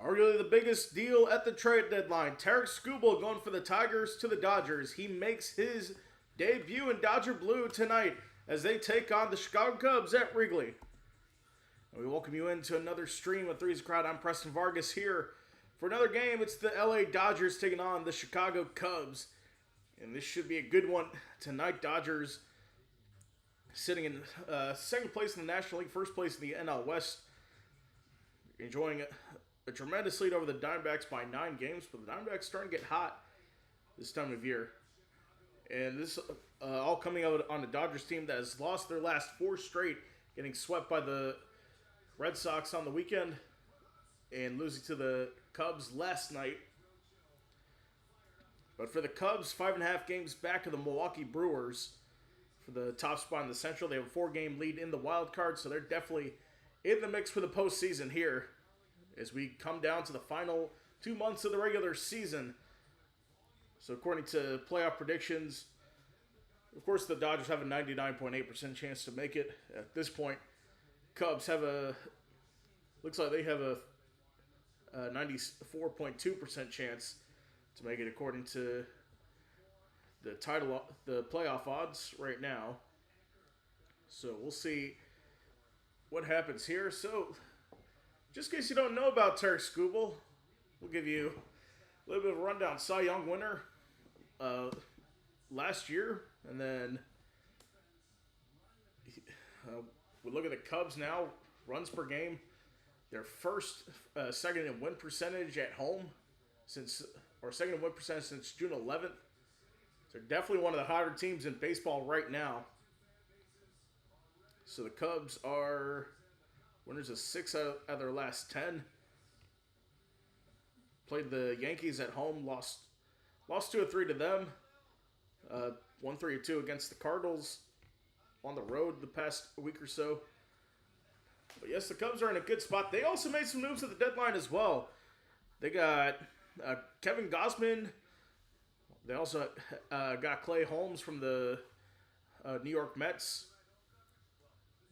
Arguably the biggest deal at the trade deadline. Tarek Skubal going for the Tigers to the Dodgers. He makes his debut in Dodger Blue tonight as they take on the Chicago Cubs at Wrigley. And we welcome you into another stream of Three's Crowd. I'm Preston Vargas here for another game. It's the LA Dodgers taking on the Chicago Cubs. And this should be a good one tonight. Dodgers sitting in second place in the National League, first place in the NL West. Enjoying a tremendous lead over the Diamondbacks by 9 games, but the Diamondbacks starting to get hot this time of year. And this all coming out on a Dodgers team that has lost their last 4 straight, getting swept by the Red Sox on the weekend and losing to the Cubs last night. But for the Cubs, 5.5 games back of the Milwaukee Brewers for the top spot in the Central. They have a 4-game lead in the wild card, so they're definitely in the mix for the postseason here as we come down to the final 2 months of the regular season. So according to playoff predictions, of course the Dodgers have a 99.8% chance to make it at this point. Cubs have looks like they have a 94.2% chance to make it according to the playoff odds right now. So we'll see what happens here. So just in case you don't know about Tarek Skubal, we'll give you a little bit of a rundown. Cy Young winner last year. And then we look at the Cubs now. Runs per game. Their second in win percentage at home second in win percentage since June 11th. So they're definitely one of the hotter teams in baseball right now. So the Cubs are winners of 6 out of their last 10. Played the Yankees at home, lost 2-3 to them. Won 3-2 against the Cardinals on the road the past week or so. But yes, the Cubs are in a good spot. They also made some moves at the deadline as well. They got Kevin Gausman. They also got Clay Holmes from the New York Mets.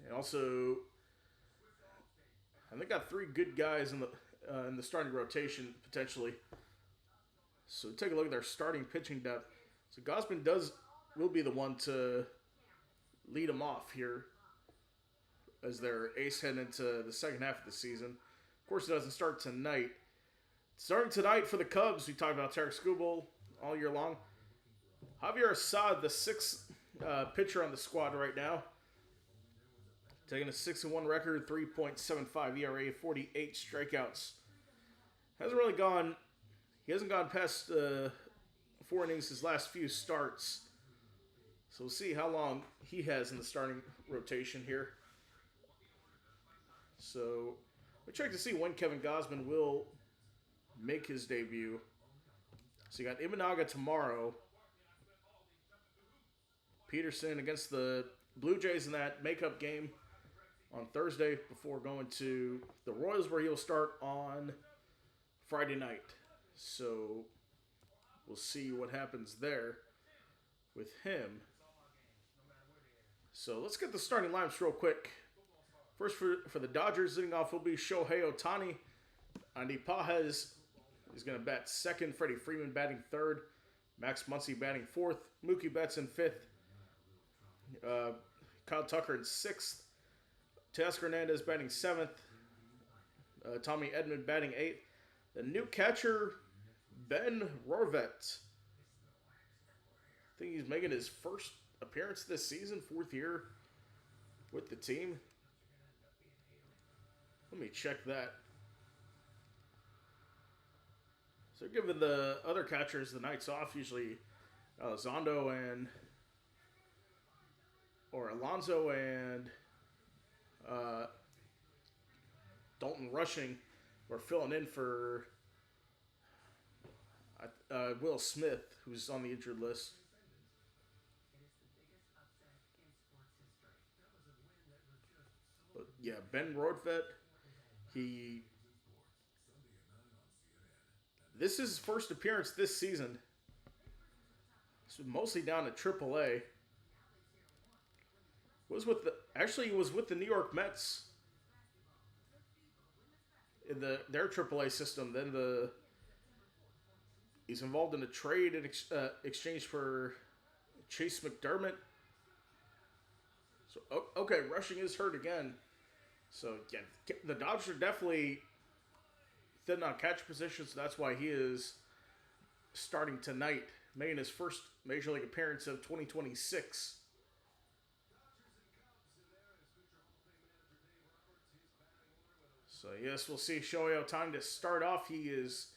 And also, I think got 3 good guys in the starting rotation potentially. So take a look at their starting pitching depth. So Gausman will be the one to lead them off here as their ace heading into the second half of the season. Of course, it doesn't start tonight. Starting tonight for the Cubs, we talked about Tarek Skubal all year long. Javier Assad, the 6th pitcher on the squad right now. Taking a 6-1 record, 3.75 ERA, 48 strikeouts. He hasn't gone past 4 innings his last few starts. So we'll see how long he has in the starting rotation here. So we'll check to see when Kevin Gausman will make his debut. So you got Imanaga tomorrow. Peterson against the Blue Jays in that makeup game on Thursday before going to the Royals, where he'll start on Friday night. So we'll see what happens there with him. So let's get the starting lineups real quick. First for the Dodgers, leading off will be Shohei Ohtani. Andy Pages is going to bat second. Freddie Freeman batting third. Max Muncy batting fourth. Mookie Betts in fifth. Kyle Tucker in sixth. Teoscar Hernandez batting 7th. Tommy Edman batting 8th. The new catcher, Ben Rorvet. I think he's making his first appearance this season, 4th year with the team. Let me check that. So giving the other catchers the nights off, usually Alonso and Dalton Rushing were filling in for Will Smith, who's on the injured list. But yeah, Ben Rorvet, this is his first appearance this season. So mostly down to AAA. He was with the New York Mets in their AAA system. Then he's involved in a trade in exchange for Chase McDermott. So okay, rushing is hurt again. So yeah, the Dodgers are definitely thin on catch position, so that's why he is starting tonight, making his first Major League appearance of 2026. So yes, we'll see Shohei Ohtani to start off. He is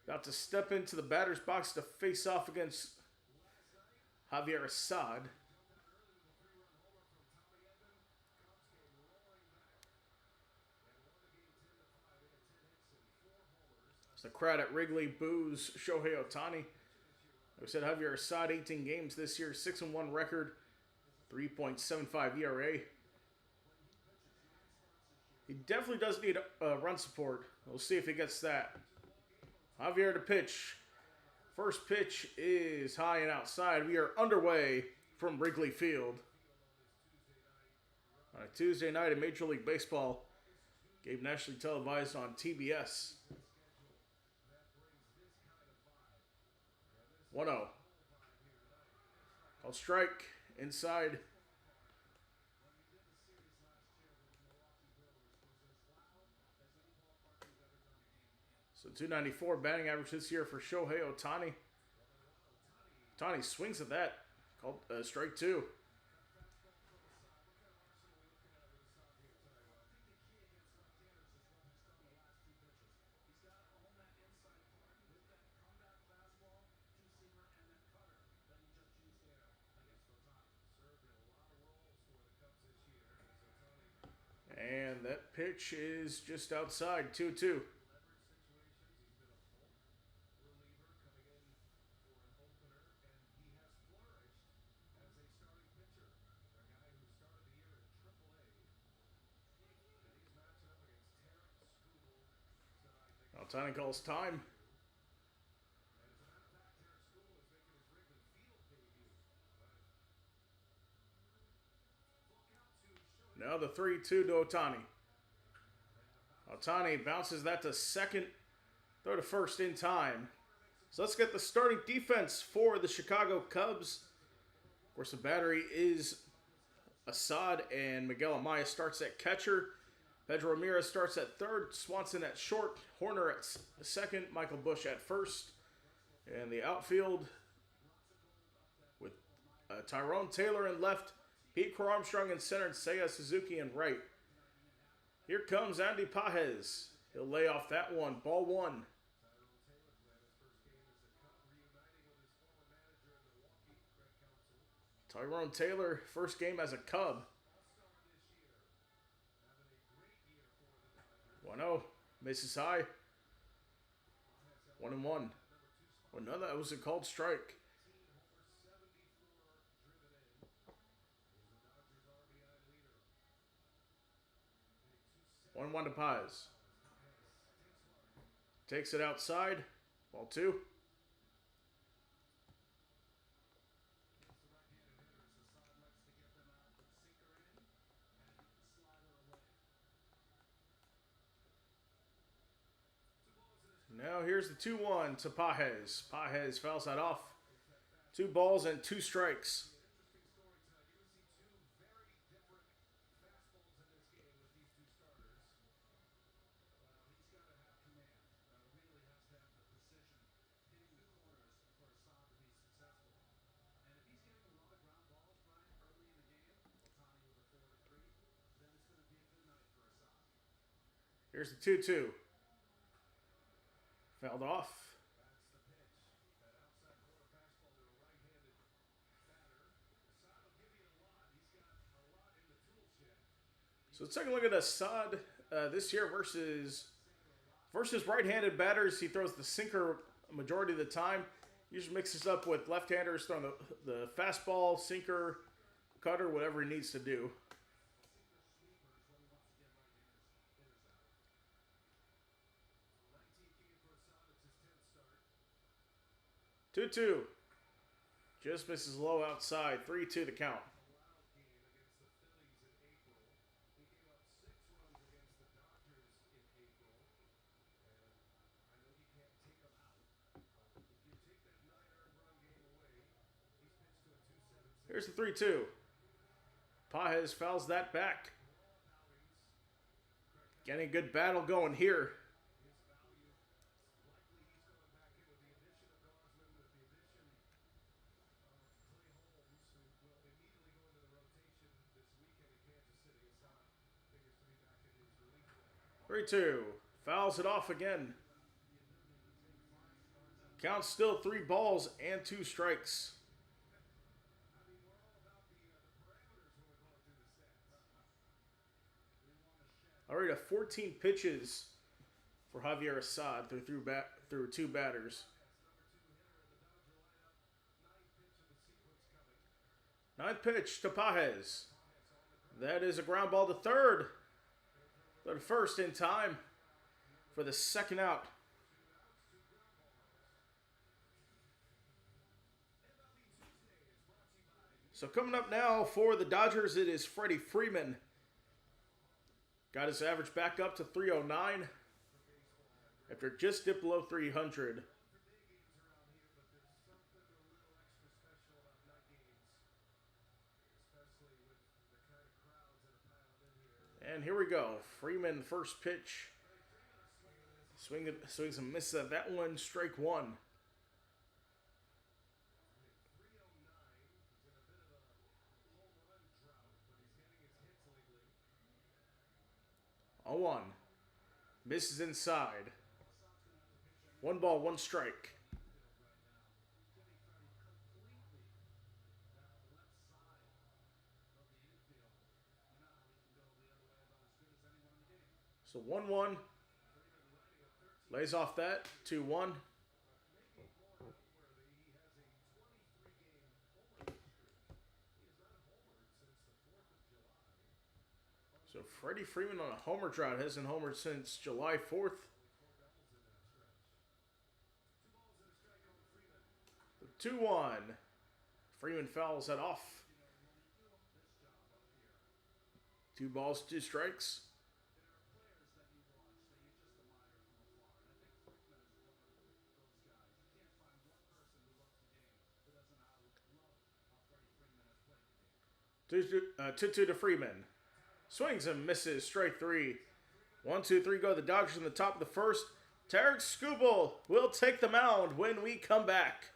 about to step into the batter's box to face off against Javier Assad. So the crowd at Wrigley boos Shohei Ohtani. We said Javier Assad, 18 games this year, 6-1 record, 3.75 ERA. He definitely does need run support. We'll see if he gets that. Javier to pitch. First pitch is high and outside. We are underway from Wrigley Field. On a Tuesday night in Major League Baseball. Game nationally televised on TBS. 1-0. Called strike inside. So 294 batting average this year for Shohei Ohtani. Ohtani swings at that. Called strike 2. And that pitch is just outside, 2-2. Ohtani calls time. Now the 3-2 to Ohtani. Ohtani bounces that to second, throw to first in time. So let's get the starting defense for the Chicago Cubs. Of course, the battery is Assad, and Miguel Amaya starts at catcher. Pedro Ramirez starts at third, Swanson at short, Horner at second, Michael Busch at first. And the outfield with Tyrone Taylor in left, Pete Crow Armstrong in center, and Seiya Suzuki in right. Here comes Andy Pages. He'll lay off that one. Ball 1. Tyrone Taylor, first game as a Cub. 1-0. Misses high. 1-1. Well, no, that was a called strike. One to Paz. Takes it outside. Ball 2. Now here's the 2-1 to Pages. Pages fouls that off. 2 balls and 2 strikes. Here's the 2-2. Fouled off. So let's take a look at Assad this year versus right-handed batters. He throws the sinker majority of the time. Usually mixes up with left-handers throwing the fastball, sinker, cutter, whatever he needs to do. 2-2. Just misses low outside. 3-2 the count. Here's the 3-2. Pages fouls that back. Getting a good battle going here. Three, two. Fouls it off again. Count still 3 balls and 2 strikes. Already 14 pitches for Javier Assad through 2 batters. 9th pitch to Pages. That is a ground ball to third. But first in time for the second out. So coming up now for the Dodgers, it is Freddie Freeman. Got his average back up to 309 after just dipped below 300. And here we go. Freeman, first pitch. Swings and misses that one, strike 1. 0-1. Misses inside. 1 ball, 1 strike. So 1-1. Lays off that. 2-1. So Freddie Freeman on a homer drought. Hasn't homered since July 4th. 2-1. Freeman fouls that off. 2 balls, 2 strikes. Two to Freeman. Swings and misses. Strike 3. 1-2-3 go. The Dodgers in the top of the first. Tarek Skubal will take the mound when we come back.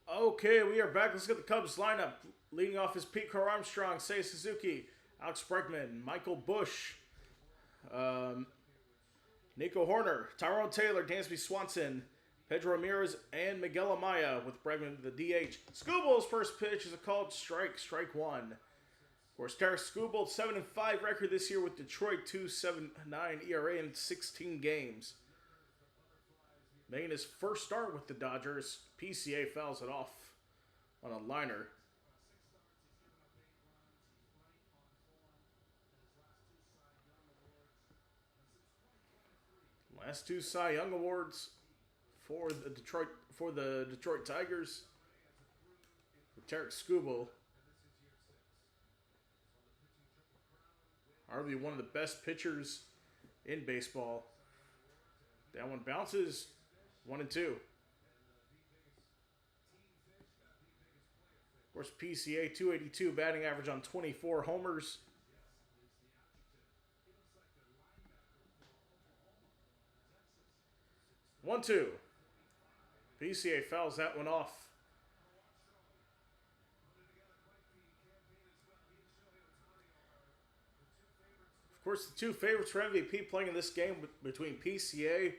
Okay, we are back. Let's get the Cubs lineup. Leading off is Pete Crow Armstrong, Seiya Suzuki, Alex Bregman, Michael Bush, um, Nico Horner, Tyrone Taylor, Dansby Swanson, Pedro Ramirez, and Miguel Amaya with Bregman the DH. Scooble's first pitch is a called strike, strike one. Of course, Tarek Skubal, 7-5 record this year with Detroit, 2.79 ERA in 16 games. Making his first start with the Dodgers, PCA fouls it off on a liner. Last two Cy Young awards for the Detroit Tigers. For Tarek Skubal, arguably one of the best pitchers in baseball. That one bounces 1-2. Of course, PCA 282 batting average on 24 homers. One, two. PCA fouls that one off. Of course, the two favorites for MVP playing in this game between PCA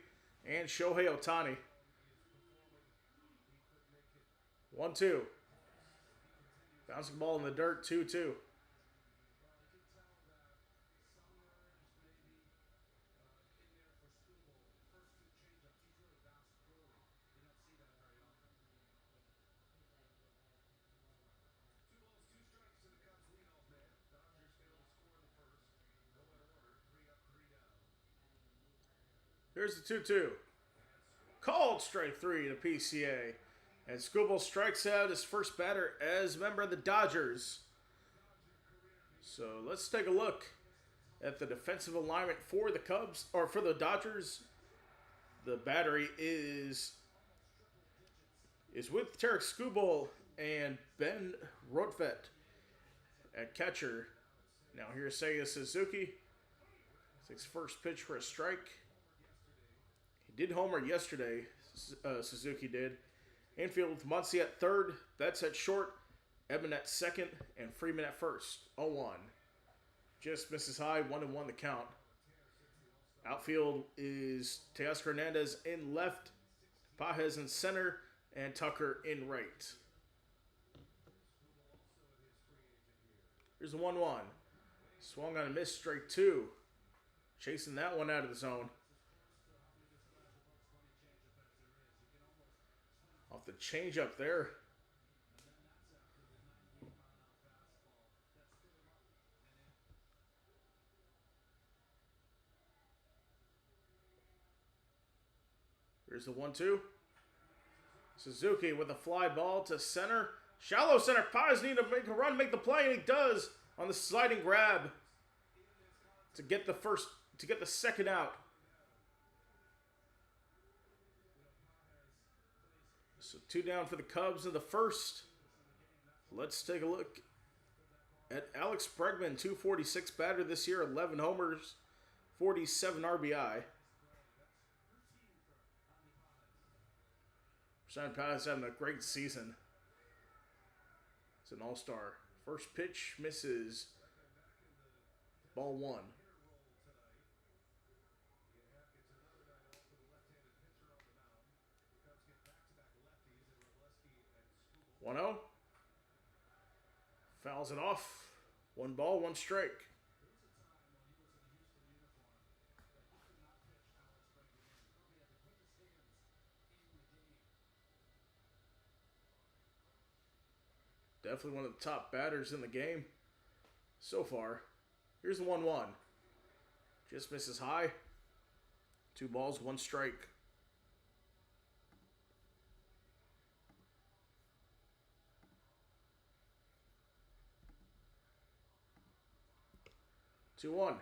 and Shohei Ohtani. 1-2. Bouncing ball in the dirt, 2-2. Here's the 2-2. Called strike three to PCA. And Skubal strikes out his first batter as a member of the Dodgers. So let's take a look at the defensive alignment for the Cubs, or for the Dodgers. The battery is with Tarek Skubal and Ben Rotvet at catcher. Now here's Seiya Suzuki. Takes first pitch for a strike. He did homer yesterday, Suzuki did. Infield with Muncy at third, Betts at short, Edman at second, and Freeman at first. 0-1. Just misses high, 1-1 the count. Outfield is Teoscar Hernandez in left, Pages in center, and Tucker in right. Here's the 1-1. Swung on a miss, strike two. Chasing that one out of the zone. Off the changeup there. Here's the 1-2. Suzuki with a fly ball to center. Shallow center. Paz need to make a run, make the play, and he does on the sliding grab to get the second out. So 2 down for the Cubs in the first. Let's take a look at Alex Bregman, 246 batter this year, 11 homers, 47 RBI. Rashawn Paz having a great season. It's an all-star. First pitch misses. Ball one. 1-0. Fouls it off. 1 ball, 1 strike. Definitely one of the top batters in the game so far. Here's the 1-1. Just misses high. 2 balls, 1 strike. Two one.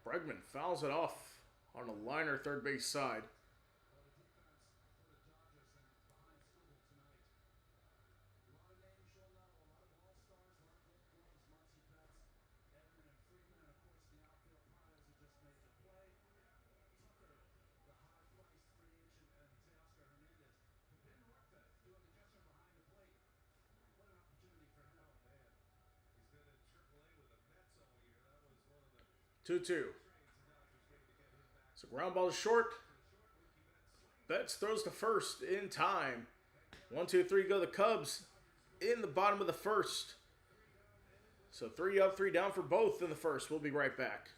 Bregman fouls it off on a liner third base side. 2-2. So ground ball is short. Betts throws to first in time. 1-2-3 go the Cubs in the bottom of the first. So 3 up, 3 down for both in the first. We'll be right back.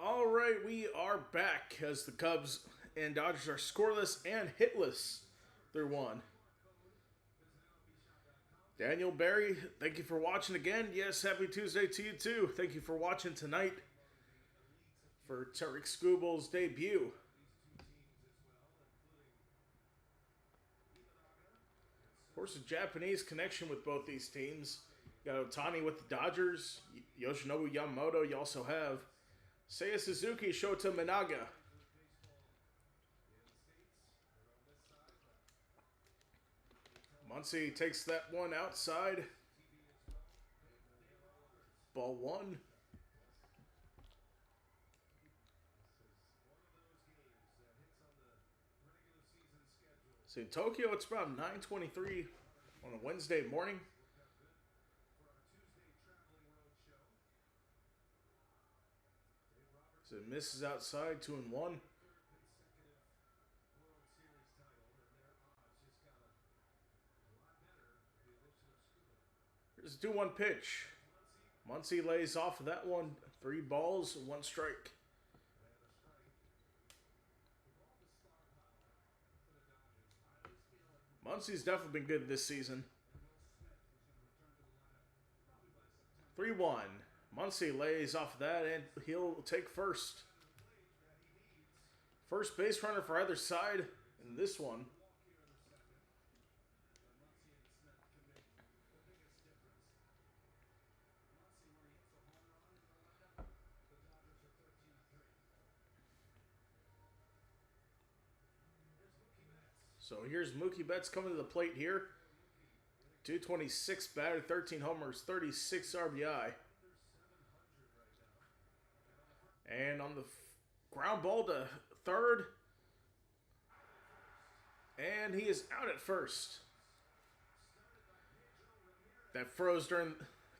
All right, we are back as the Cubs and Dodgers are scoreless and hitless through one. Daniel Barry, thank you for watching again. Yes, happy Tuesday to you too. Thank you for watching tonight for Tariq Skubal's debut. Of course, a Japanese connection with both these teams. You got Otani with the Dodgers, Yoshinobu Yamamoto. You also have Seiya Suzuki, Shota Minaga. Muncy takes that one outside. Ball one. So in Tokyo, it's about 9:23 on a Wednesday morning. So it misses outside, 2-1. Here's a 2-1 pitch. Muncy lays off of that one. 3 balls, 1 strike. Muncy's definitely been good this season. 3-1. Muncy lays off of that and he'll take first. First base runner for either side in this one. So here's Mookie Betts coming to the plate here. 226 batted, 13 homers, 36 RBI. And on the ground ball to third. And he is out at first. That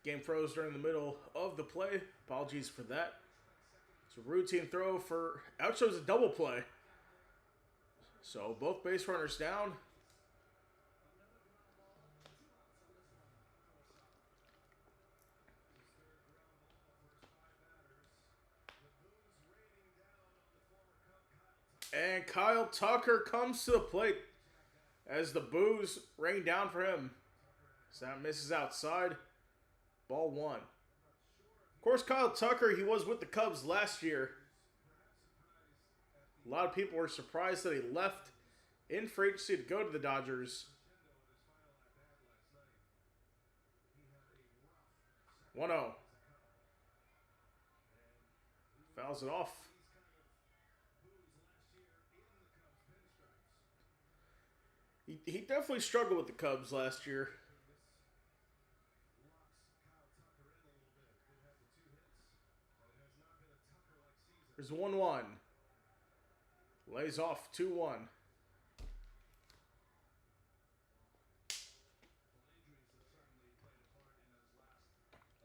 game froze during the middle of the play. Apologies for that. It's a routine throw for out shows a double play. So both base runners down. And Kyle Tucker comes to the plate as the boos rain down for him. So that misses outside. Ball 1. Of course, Kyle Tucker, he was with the Cubs last year. A lot of people were surprised that he left in free agency to go to the Dodgers. 1-0. Fouls it off. He definitely struggled with the Cubs last year. There's 1-1. Lays off 2-1.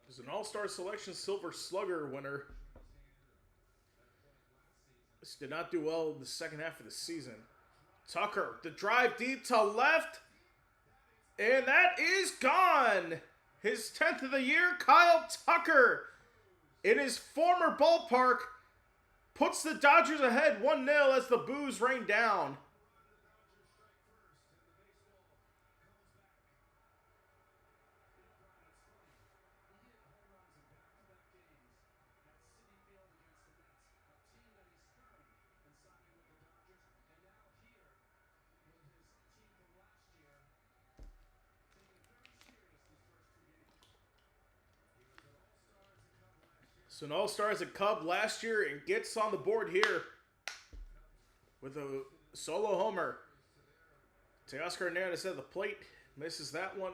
There's an All-Star Selection Silver Slugger winner. This did not do well in the second half of the season. Tucker, the drive deep to left. And that is gone. His 10th of the year, Kyle Tucker, in his former ballpark, puts the Dodgers ahead 1-0 as the boos rain down. So an All-Star as a Cub last year and gets on the board here with a solo homer. Teoscar Hernandez at the plate. Misses that one.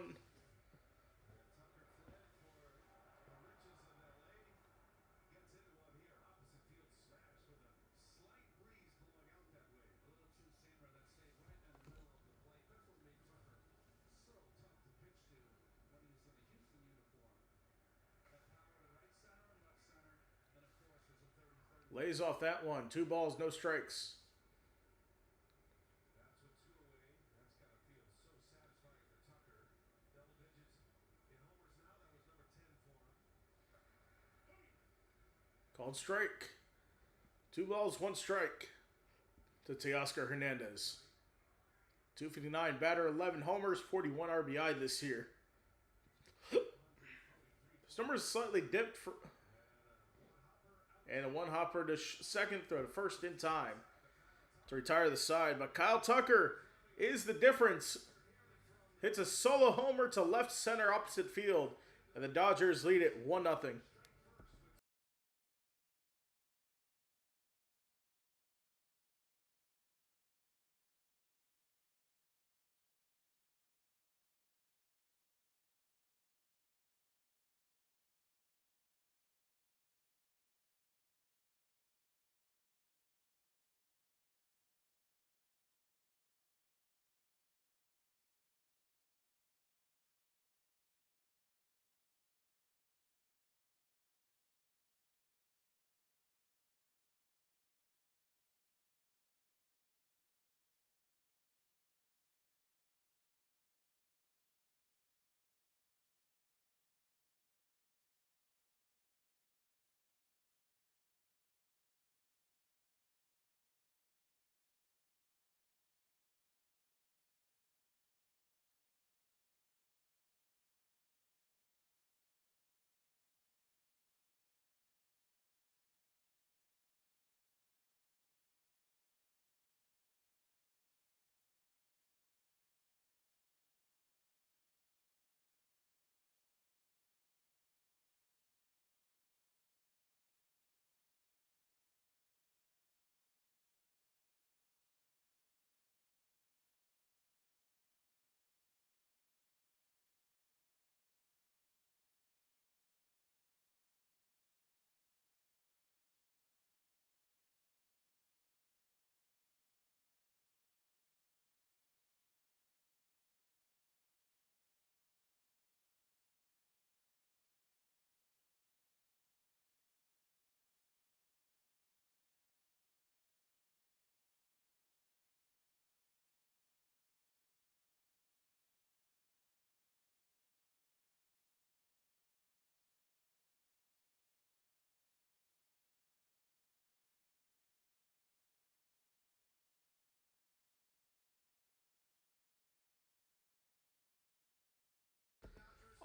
Lays off that one. 2 balls, no strikes. Called strike. 2 balls, 1 strike to Teoscar Hernandez. 259 batter, 11 homers, 41 RBI this year. His numbers slightly dipped for... And a 1 hopper to second, throw to first in time to retire the side. But Kyle Tucker is the difference. Hits a solo homer to left center opposite field. And the Dodgers lead it 1-0.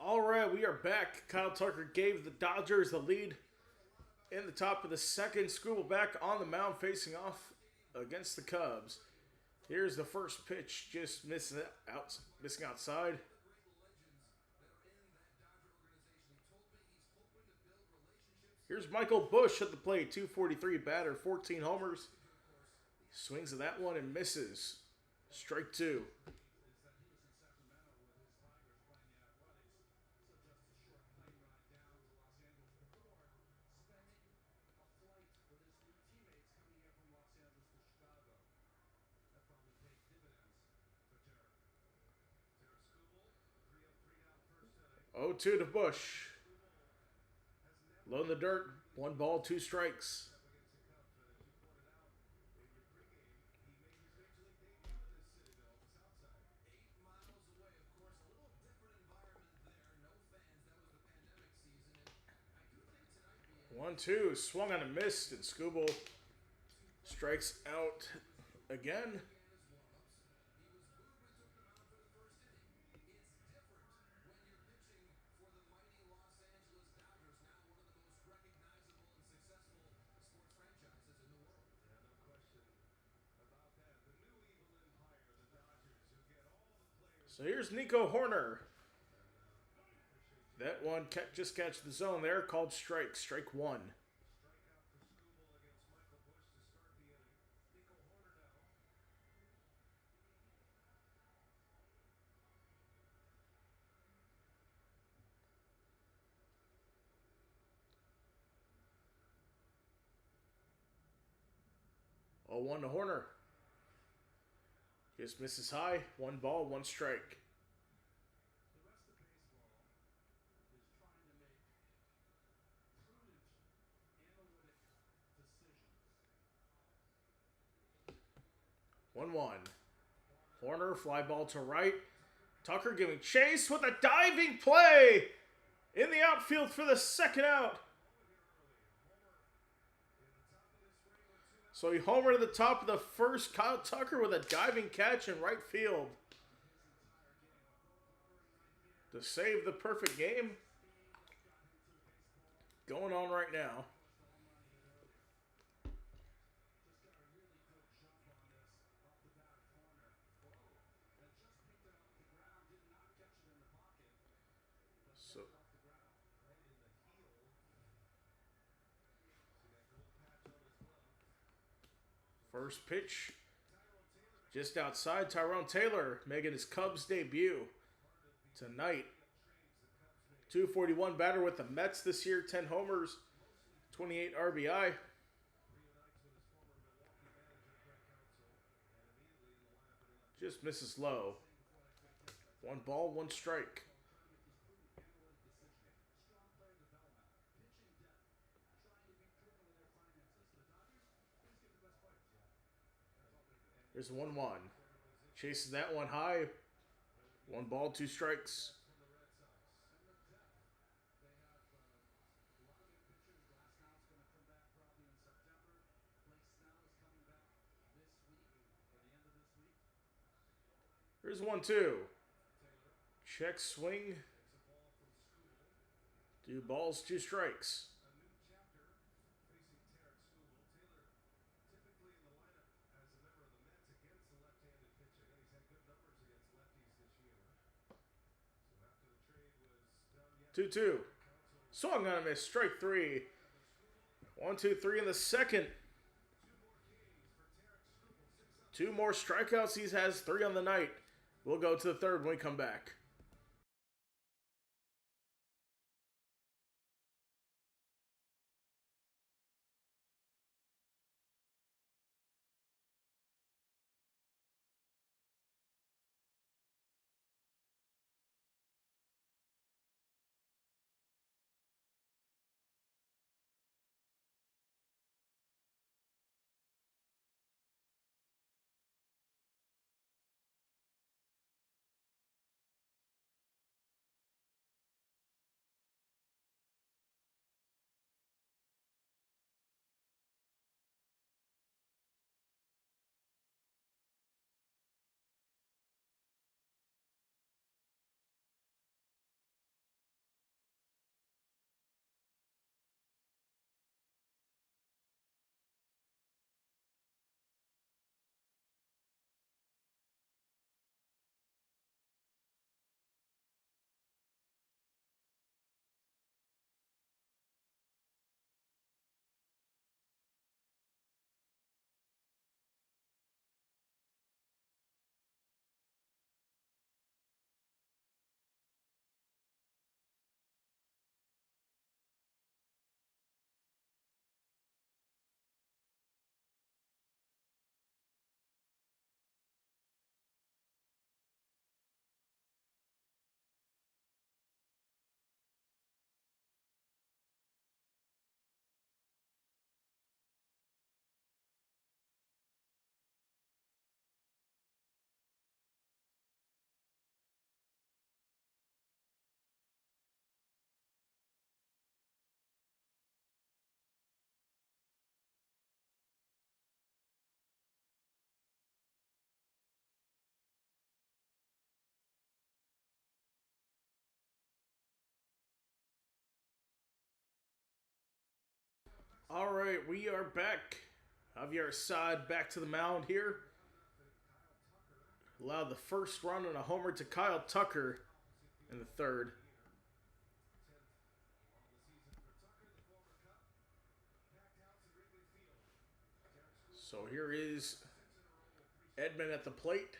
All right, we are back. Kyle Tucker gave the Dodgers the lead in the top of the second. Skubal back on the mound facing off against the Cubs. Here's the first pitch, just missing outside. Here's Michael Busch at the plate, 243 batter, 14 homers. Swings at that one and misses. Strike two. Oh, 2 to Busch. Low in the dirt. 1 ball, 2 strikes. One, two, swung on and missed, and Skubal strikes out again. So here's Nico Horner. That one just catch the zone there, called strike. Strike one. Oh, 1 to Horner. Just misses high. 1 ball, 1 strike. One. Horner, fly ball to right. Tucker giving chase with a diving play in the outfield for the second out. So he homered at the top of the first. Kyle Tucker with a diving catch in right field to save the perfect game going on right now. So first pitch just outside. Tyrone Taylor making his Cubs debut tonight. 241 batter with the Mets this year. 10 homers, 28 RBI. Just misses low. 1 ball, 1 strike. Here's 1-1. Chases that one high. 1 ball, 2 strikes. Here's 1-2. Check swing. 2 balls, 2 strikes. Two. Swung on a miss. Strike 3. 1, 2, 3 in the second. 2 more strikeouts. He has 3 on the night. We'll go to the third when we come back. All right, we are back. Javier Assad back to the mound here. Allowed the first run on a homer to Kyle Tucker in the third. So here is Edman at the plate.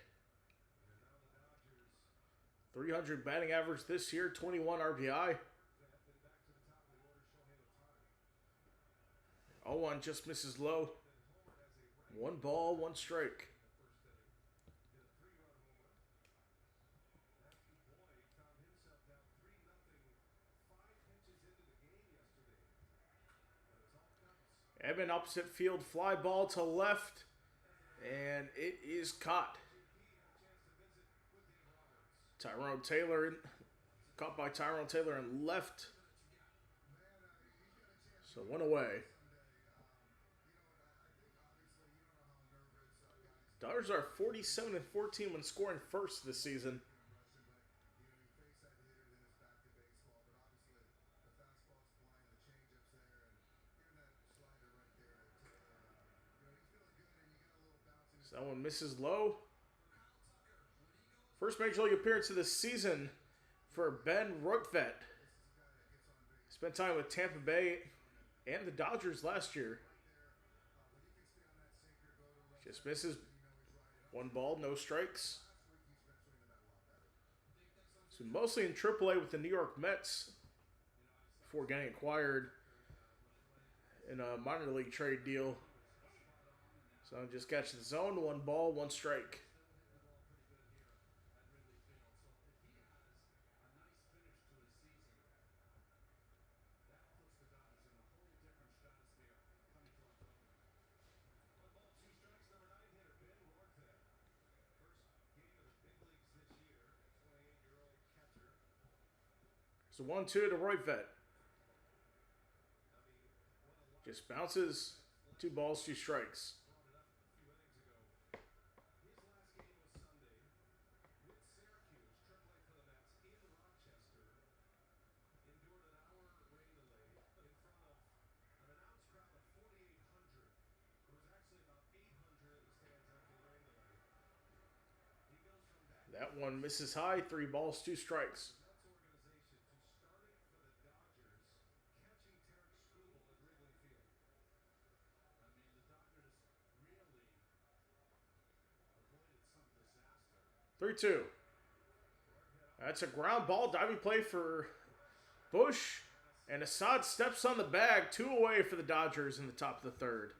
300 batting average this year, 21 RBI. 0-1 just misses low. 1 ball, 1 strike. Edman opposite field, fly ball to left, and it is caught. Tyrone Taylor, caught by Tyrone Taylor and left. So 1 away. Dodgers are 47-14 when scoring first this season. So that one misses low. First Major League appearance of the season for Ben Rortvedt. Spent time with Tampa Bay and the Dodgers last year. Just misses. 1 ball, no strikes. So mostly in AAA with the New York Mets before getting acquired in a minor league trade deal. So just catch the zone, 1 ball, 1 strike. So 1-2 to Rortvedt. Just bounces, 2 balls, 2 strikes. That one misses high, 3 balls, 2 strikes. Three-two. That's a ground ball, diving play for Bush, and Assad steps on the bag, 2 away for the Dodgers in the top of the third.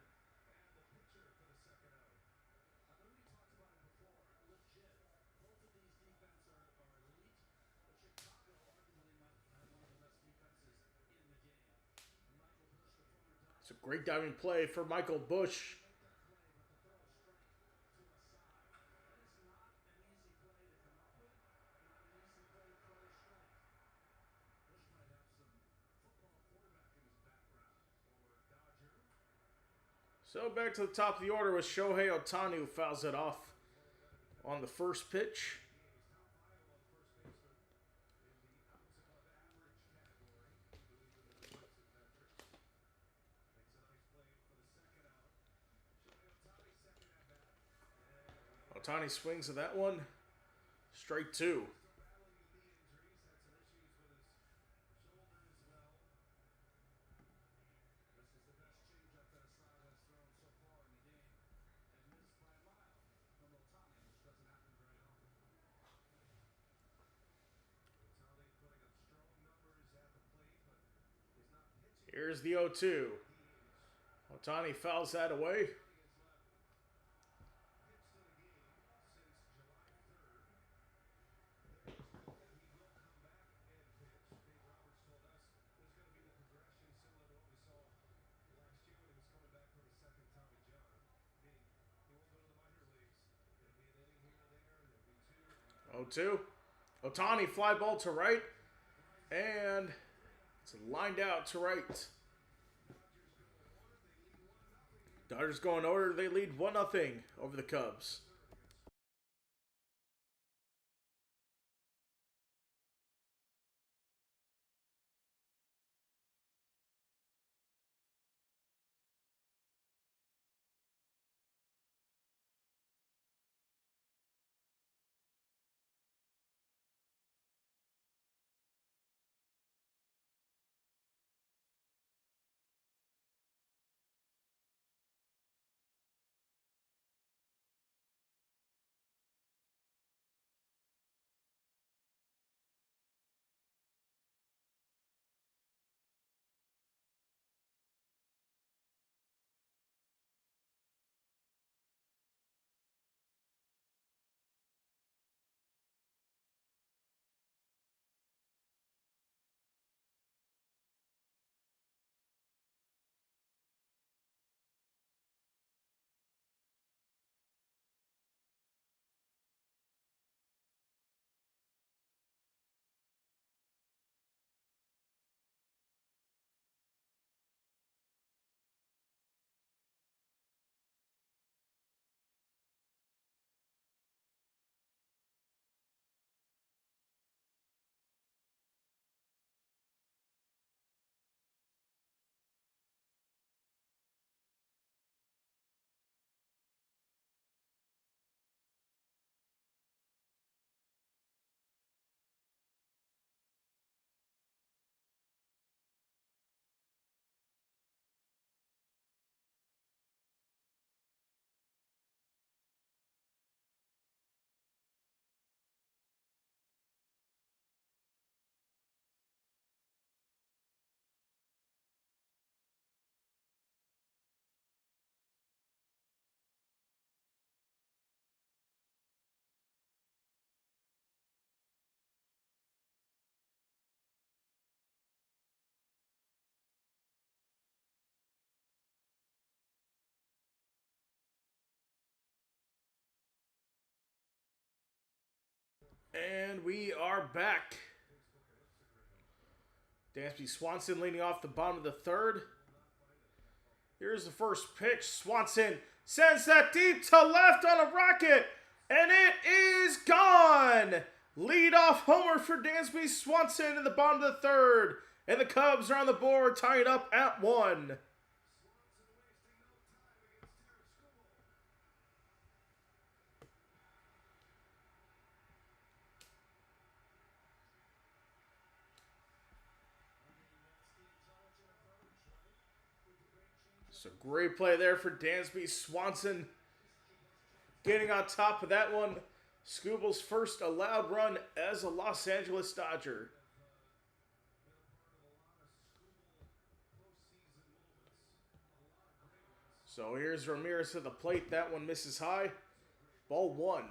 It's a great diving play for Michael Bush. So back to the top of the order with Shohei Ohtani, who fouls it off on the first pitch. Ohtani swings at that one. Strike 2. Here's the 0-2. Ohtani fouls that away. Oh, 2. Ohtani fly ball to right. And it's lined out to right. Dodgers go in order. They lead 1-0 over the Cubs. And we are back. Dansby Swanson leading off the bottom of the third. Here's the first pitch. Swanson sends that deep to left on a rocket, and it is gone. Leadoff homer for Dansby Swanson in the bottom of the third, and the Cubs are on the board, tied up at 1. So great play there for Dansby Swanson. Getting on top of that one. Scooble's first allowed run as a Los Angeles Dodger. So here's Ramirez to the plate. That one misses high. Ball 1.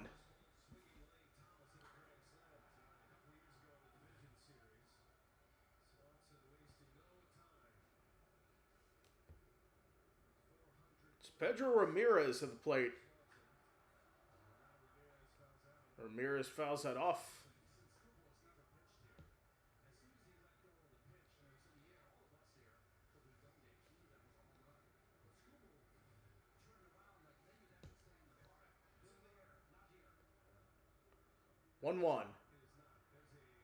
It's Pedro Ramirez at the plate. Ramirez fouls that off. One.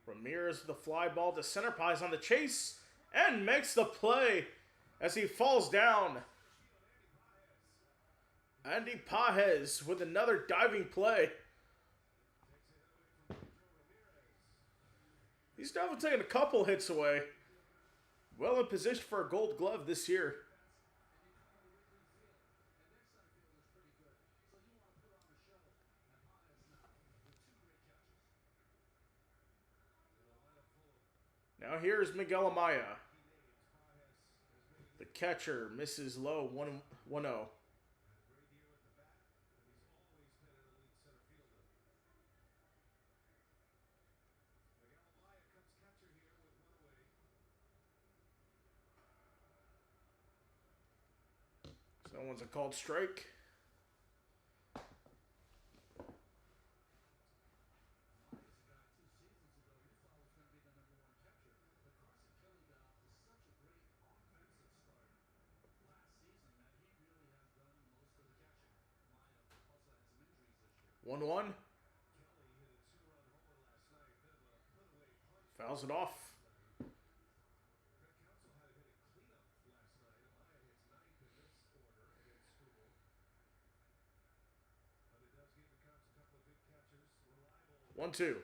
Ramirez with the fly ball to center, pies on the chase and makes the play as he falls down. Andy Pages with another diving play. He's definitely taking a couple hits away. Well in position for a Gold Glove this year. Now here's Miguel Amaya. The catcher misses low, 1-0. So that one's a called strike. One. Fouls it off. One, two.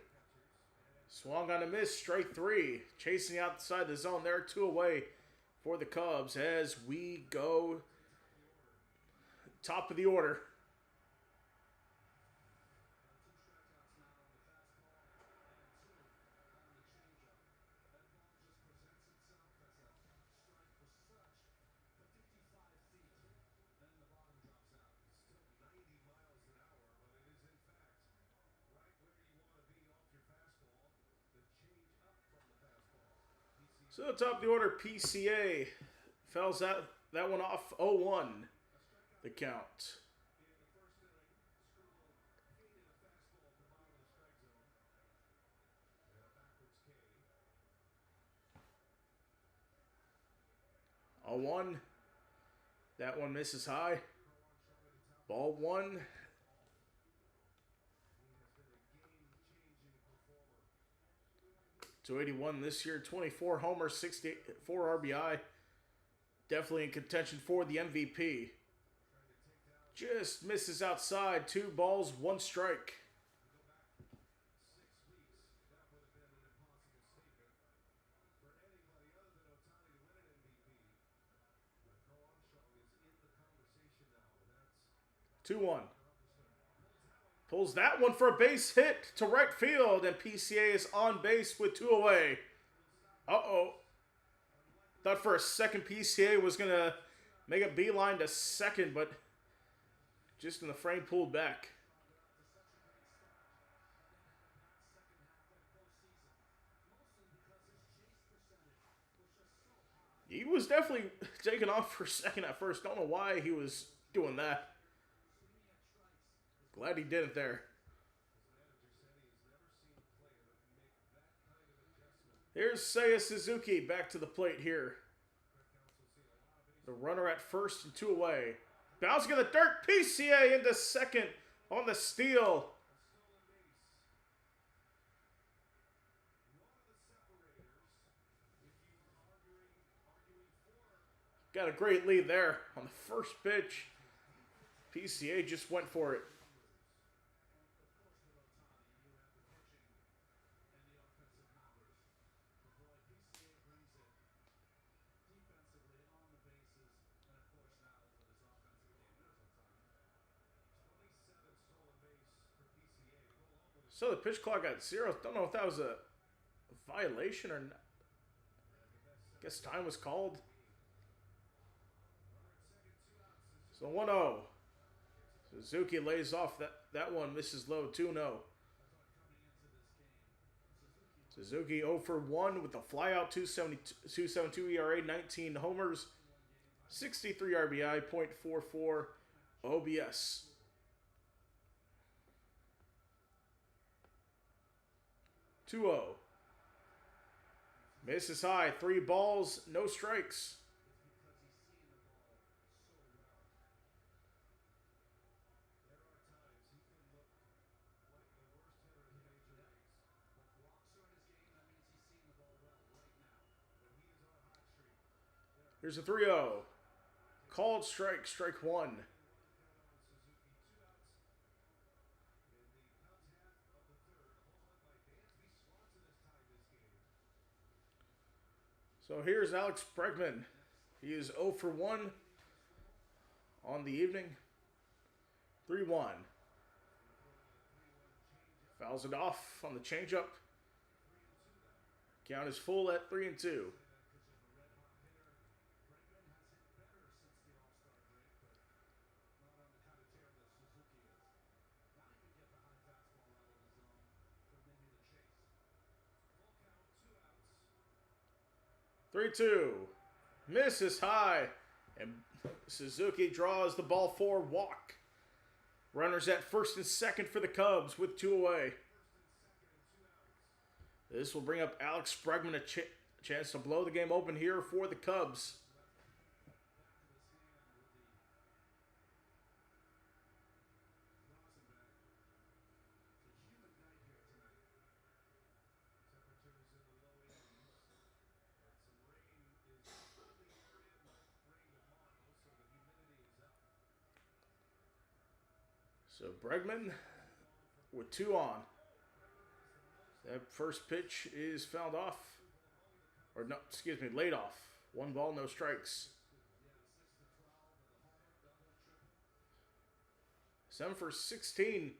Swung on a miss, strike 3. Chasing outside the zone there, 2 away for the Cubs as we go top of the order. So top of the order, PCA fouls that one off, 0-1, the count. A 1. That one misses high. Ball 1. .281 this year, 24 homers, 64 RBI. Definitely in contention for the MVP. Just misses outside, 2 balls, 1 strike. Two-one. Pulls that one for a base hit to right field, and PCA is on base with 2 away. Uh-oh. Thought for a second PCA was going to make a beeline to second, but just in the frame pulled back. He was definitely taking off for second at first. Don't know why he was doing that. Glad he did it there. Here's Seiya Suzuki back to the plate here. The runner at first and 2 away. Bouncing in the dirt. PCA into second on the steal. Got a great lead there on the first pitch. PCA just went for it. So the pitch clock got 0. Don't know if that was a violation or not. Guess time was called. So 1-0. Suzuki lays off that one. Misses low. 2-0. Suzuki 0 for 1 with a flyout, 2.72 ERA, 19 homers, 63 RBI, .44 OBS. Two-0. Misses high. 3 balls, no strikes. Here's a 3-0. Called strike, strike 1. So here's Alex Bregman. He is 0 for 1 on the evening. 3-1. Fouls it off on the changeup. Count is full at 3-2. Three-two. Misses high. And Suzuki draws the ball for walk. Runners at first and second for the Cubs with 2 away. This will bring up Alex Bregman a chance to blow the game open here for the Cubs. So Bregman with 2 on. That first pitch is fouled off. Or no, excuse me, laid off. 1 ball, no strikes. 7 for 16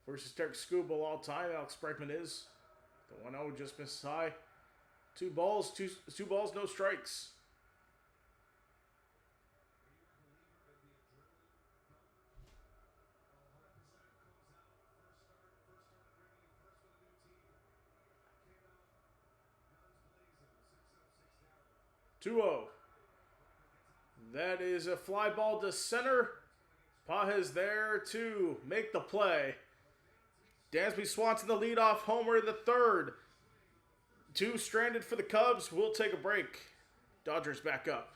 versus Derek Skubal all time. Alex Bregman is. The 1-0 just missed high. 2 balls, no strikes. Two-0. That is a fly ball to center. Pages there to make the play. Dansby Swanson, the leadoff homer, the third. 2 stranded for the Cubs. We'll take a break. Dodgers back up.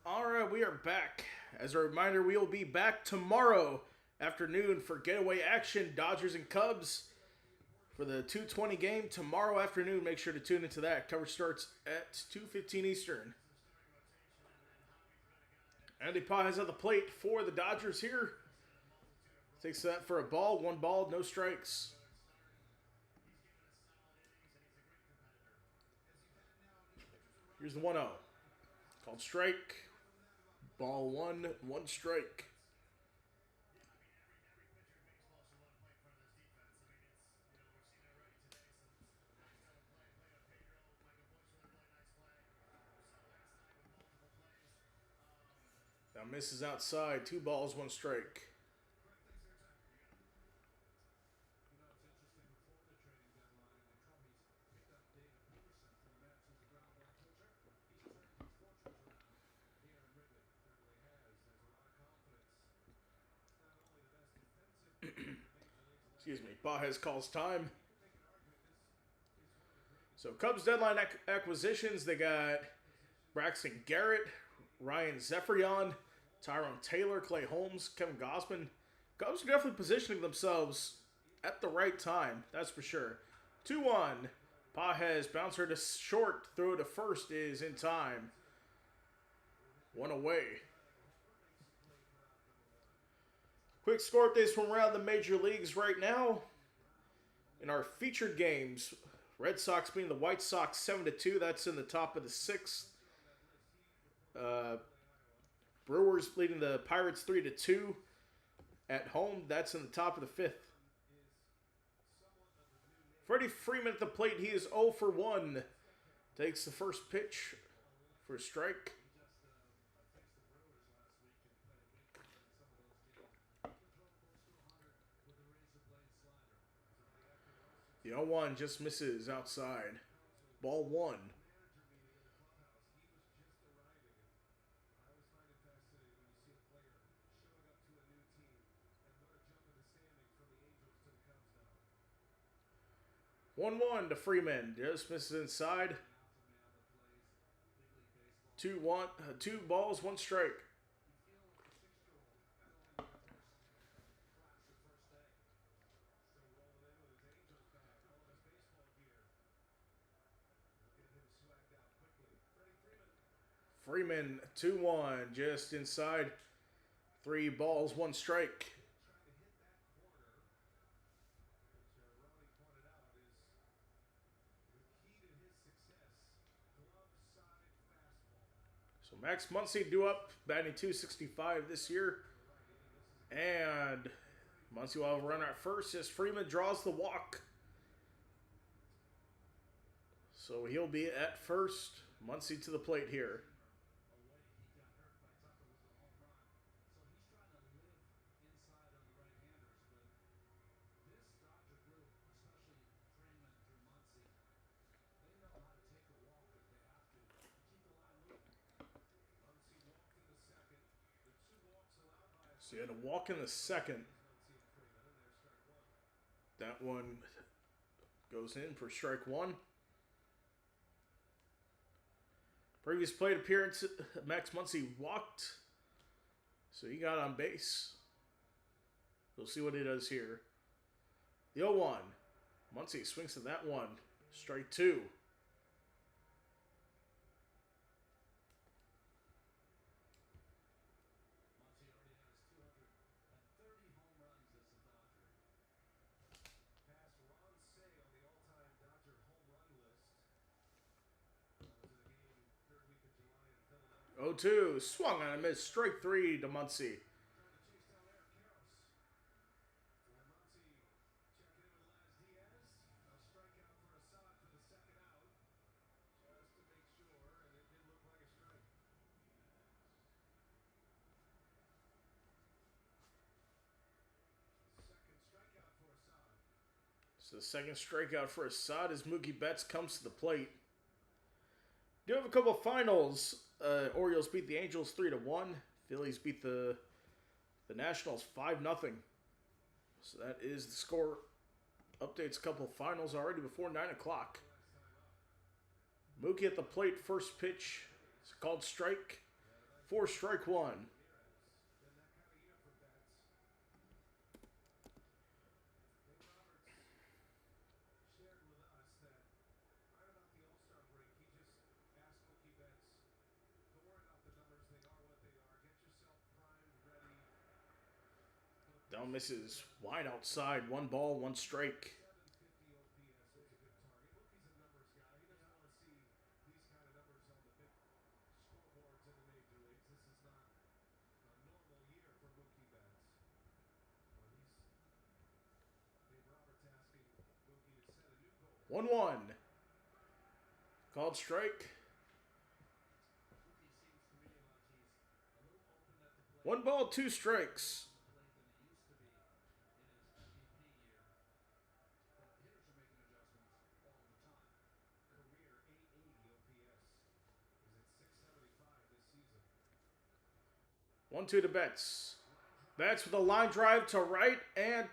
Alright, we are back. As a reminder, we will be back tomorrow afternoon for getaway action, Dodgers and Cubs. For the 2:20 game tomorrow afternoon, make sure to tune into that. Coverage starts at 2:15 Eastern. Andy Paz at the plate for the Dodgers here. Takes that for a ball. 1 ball, no strikes. Here's the 1-0. Called strike. Ball 1, 1 strike. Now misses outside. 2 balls, 1 strike. Excuse me. Baez calls time. So Cubs deadline acquisitions, they got Braxton Garrett, Ryan Zephyrion, Tyrone Taylor, Clay Holmes, Kevin Gausman. Cubs are definitely positioning themselves at the right time, that's for sure. 2-1. Pages, bouncer to short, throw to first is in time. 1 away. Quick score updates from around the major leagues right now. In our featured games, Red Sox beating the White Sox 7-2. That's in the top of the 6th. Brewers leading the Pirates 3-2 at home. That's in the top of the 5th. Freddie Freeman at the plate. He is 0 for 1. Takes the first pitch for a strike. The 0-1 just misses outside. Ball 1. One to Freeman. Just misses inside. 2 balls, 1 strike. Freeman, 2-1, just inside. 3 balls, 1 strike. So Max Muncy due up, batting .265 this year. And Muncy will have a runner at first as Freeman draws the walk. So he'll be at first. Muncy to the plate here. So he had a walk in the second. That one goes in for strike 1. Previous plate appearance, Max Muncy walked. So he got on base. We'll see what he does here. The 0-1. Muncy swings to that one. Strike 2. Oh, 2 swung on a miss. Strike 3 to Muncy. So the second strikeout for Assad as Mookie Betts comes to the plate. Do have a couple of finals. Orioles beat the Angels 3-1. Phillies beat the Nationals 5-0. So that is the score. Updates a couple of finals already before 9 o'clock. Mookie at the plate, first pitch. It's called strike. for strike one. Down misses. Wide outside. One ball, one strike. One one. Called strike. One ball, two strikes. One two to Betts. Betts with a line drive to right, and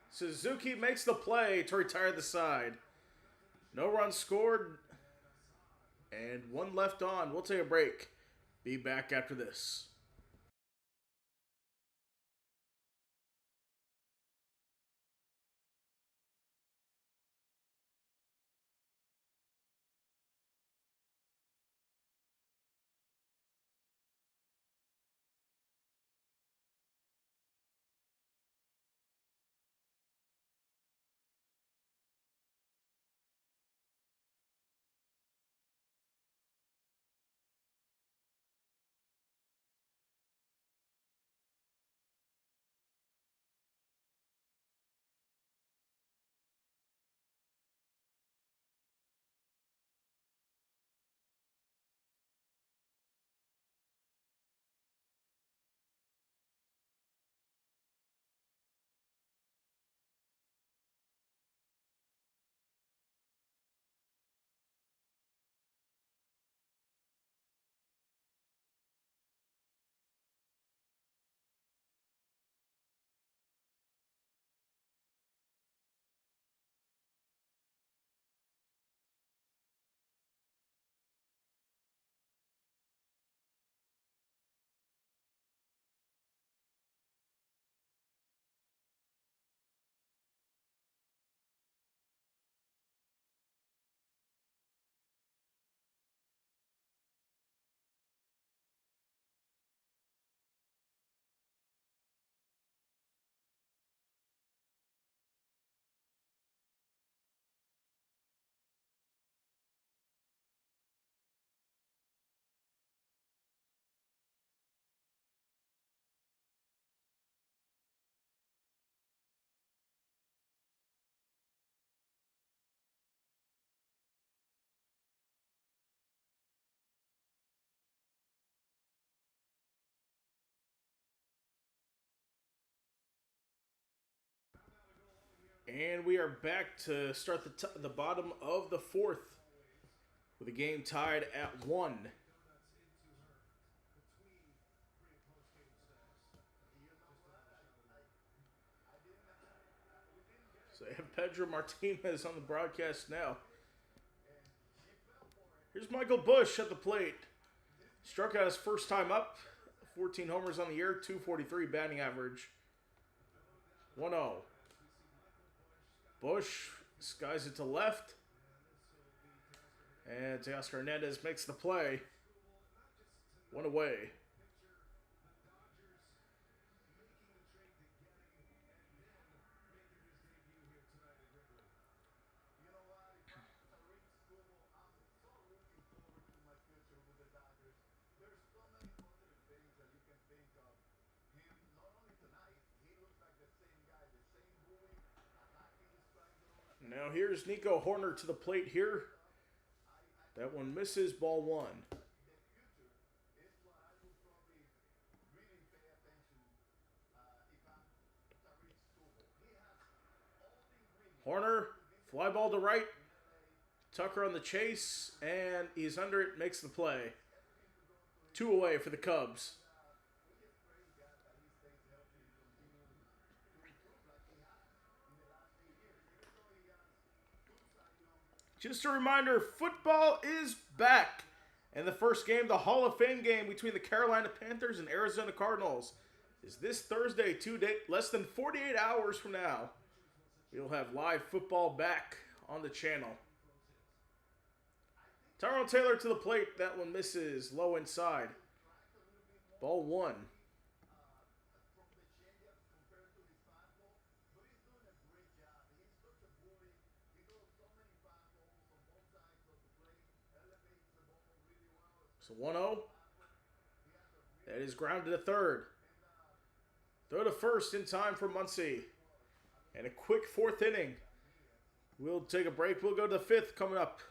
Suzuki makes the play to retire the side. No runs scored, and one left on. We'll take a break. Be back after this. And we are back to start the bottom of the fourth with the game tied at 1. So I have Pedro Martinez on the broadcast now. Here's Michael Busch at the plate. Struck out his first time up. 14 homers on the year, 243 batting average. 1-0. Busch skies it to left. And Teoscar Hernandez makes the play. One away. Now here's Nico Hoerner to the plate here. That one misses, ball 1. Hoerner, fly ball to right. Tucker on the chase, and he's under it, makes the play. 2 away for the Cubs. Just a reminder, football is back. And the first game, the Hall of Fame game between the Carolina Panthers and Arizona Cardinals, is this Thursday, less than 48 hours from now. We'll have live football back on the channel. Tyrone Taylor to the plate. That one misses low inside. Ball one. So 1-0. That is grounded to third. Throw to first in time for Muncie. And a quick fourth inning. We'll take a break. We'll go to the fifth coming up.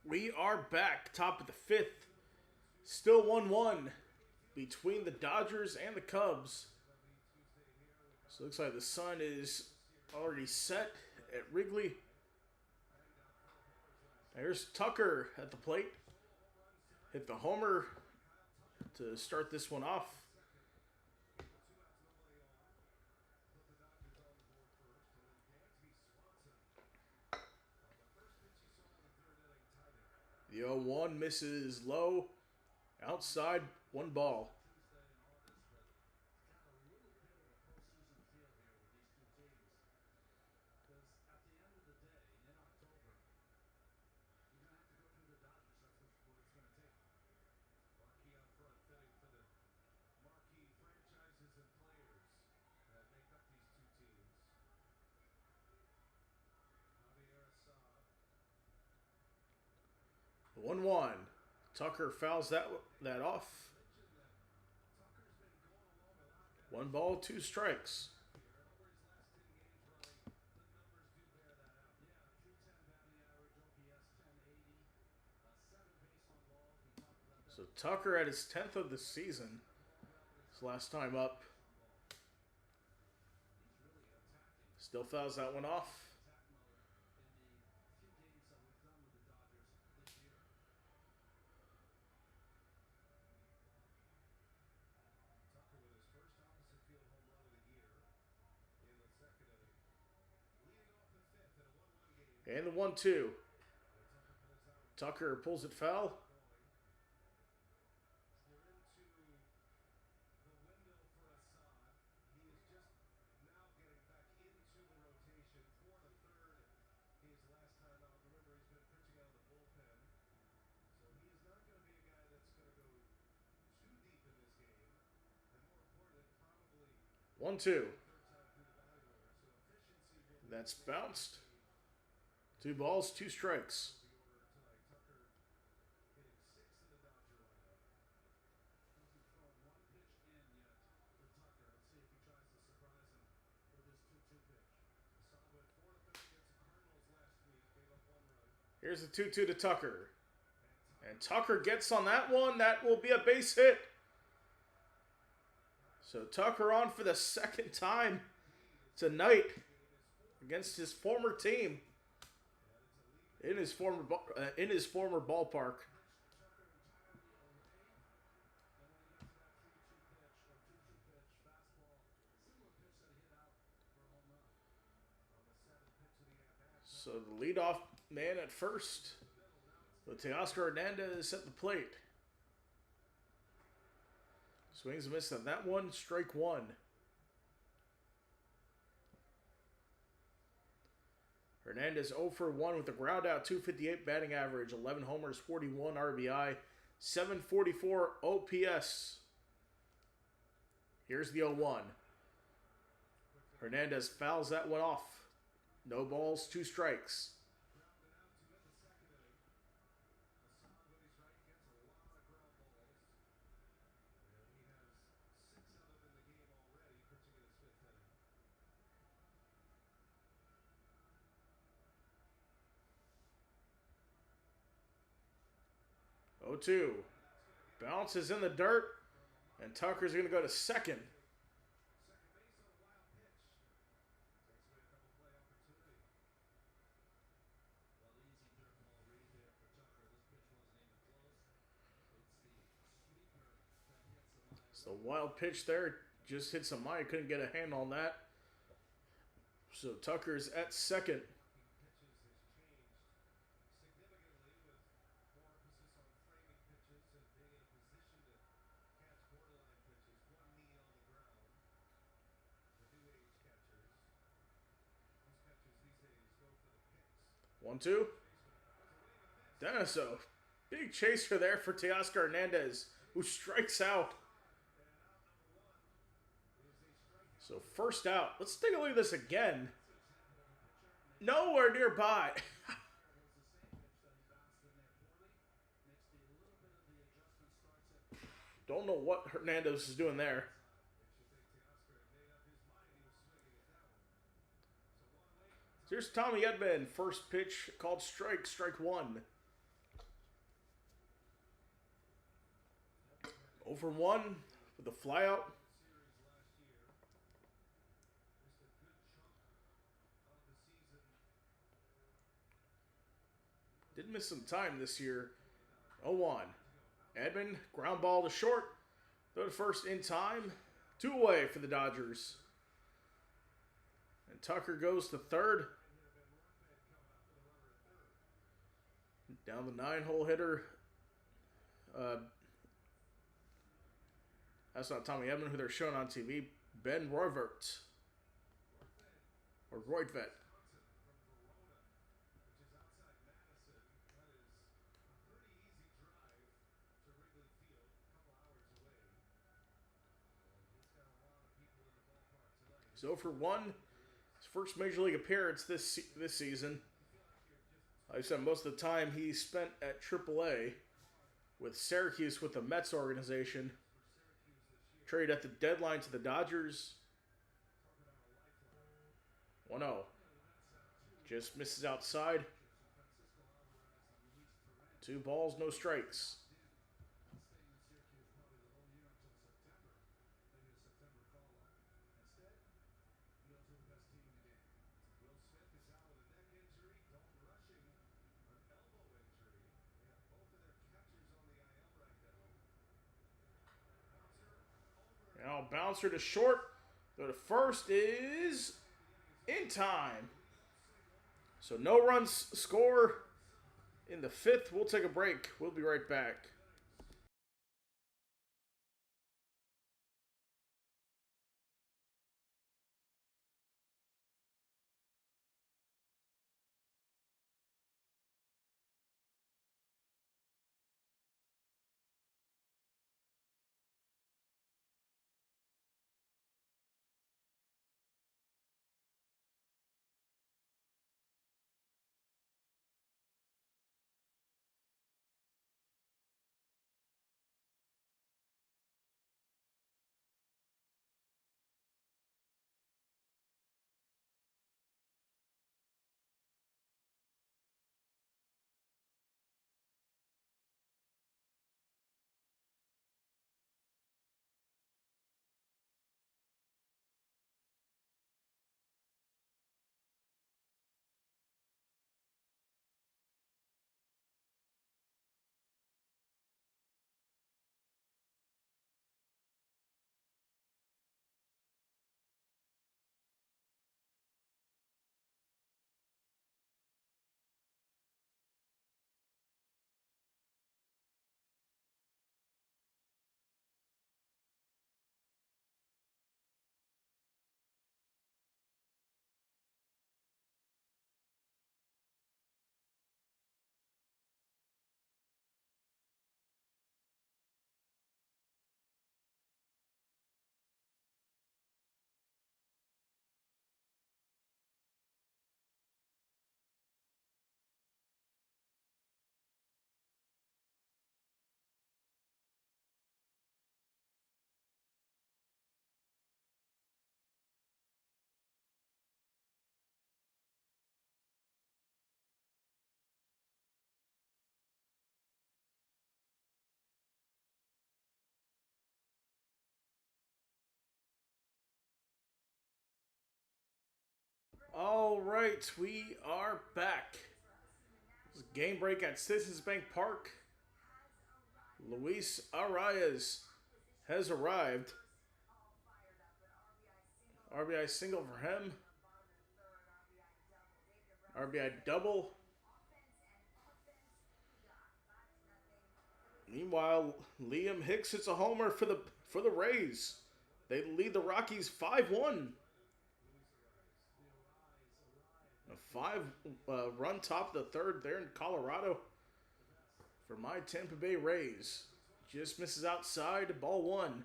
We are back, top of the fifth. Still 1-1 between the Dodgers and the Cubs. So it looks like the sun is already set at Wrigley. There's Tucker at the plate. Hit the homer to start this one off. The 0-1 misses low. Outside, 1 ball. The 1-1. Tucker fouls that off. 1 ball, 2 strikes. So Tucker at his 10th of the season. His last time up. Still fouls that one off. And the 1-2. Tucker pulls it foul. 1-2. That's bounced. 2 balls, 2 strikes. Here's the 2-2 to Tucker. And Tucker gets on that one. That will be a base hit. So Tucker on for the second time tonight against his former team in his former ballpark. So the leadoff man at first, with Teoscar Hernandez at the plate. Swings and misses on that one, strike 1. Hernandez 0 for 1 with a ground out, 258 batting average, 11 homers, 41 RBI, 744 OPS. Here's the 0-1. Hernandez fouls that one off. No balls, 2 strikes. Oh, 2. Bounces in the dirt, and Tucker's going to go to second. So wild pitch there, just hit some eye, couldn't get a hand on that. So Tucker's at second. One, two. Deniso. Big chaser there for Teoscar Hernandez, who strikes out. So first out. Let's take a look at this again. Nowhere nearby. Don't know what Hernandez is doing there. Here's Tommy Edman. First pitch called strike, strike 1. 0 for 1 with a flyout. Did miss some time this year. 0-1. Edman, ground ball to short. Throw to first in time. 2 away for the Dodgers. And Tucker goes to third. Down the 9-hole hitter. That's not Tommy Edman, who they're showing on TV. Ben Roivert. Or Roitvet. He's 0 for 1. His first Major League appearance this season. I said most of the time he spent at AAA with Syracuse with the Mets organization. Trade at the deadline to the Dodgers. 1-0. Just misses outside. 2 balls, no strikes. Now bouncer to short. Go to first is in time. So no runs score in the 5th. We'll take a break. We'll be right back. All right, we are back. This is game break at Citizens Bank Park. Luis Arias has arrived. RBI single for him. RBI double. Meanwhile, Liam Hicks hits a homer for the Rays. They lead the Rockies 5-1. A 5-run top of the third there in Colorado for my Tampa Bay Rays. Just misses outside, ball one.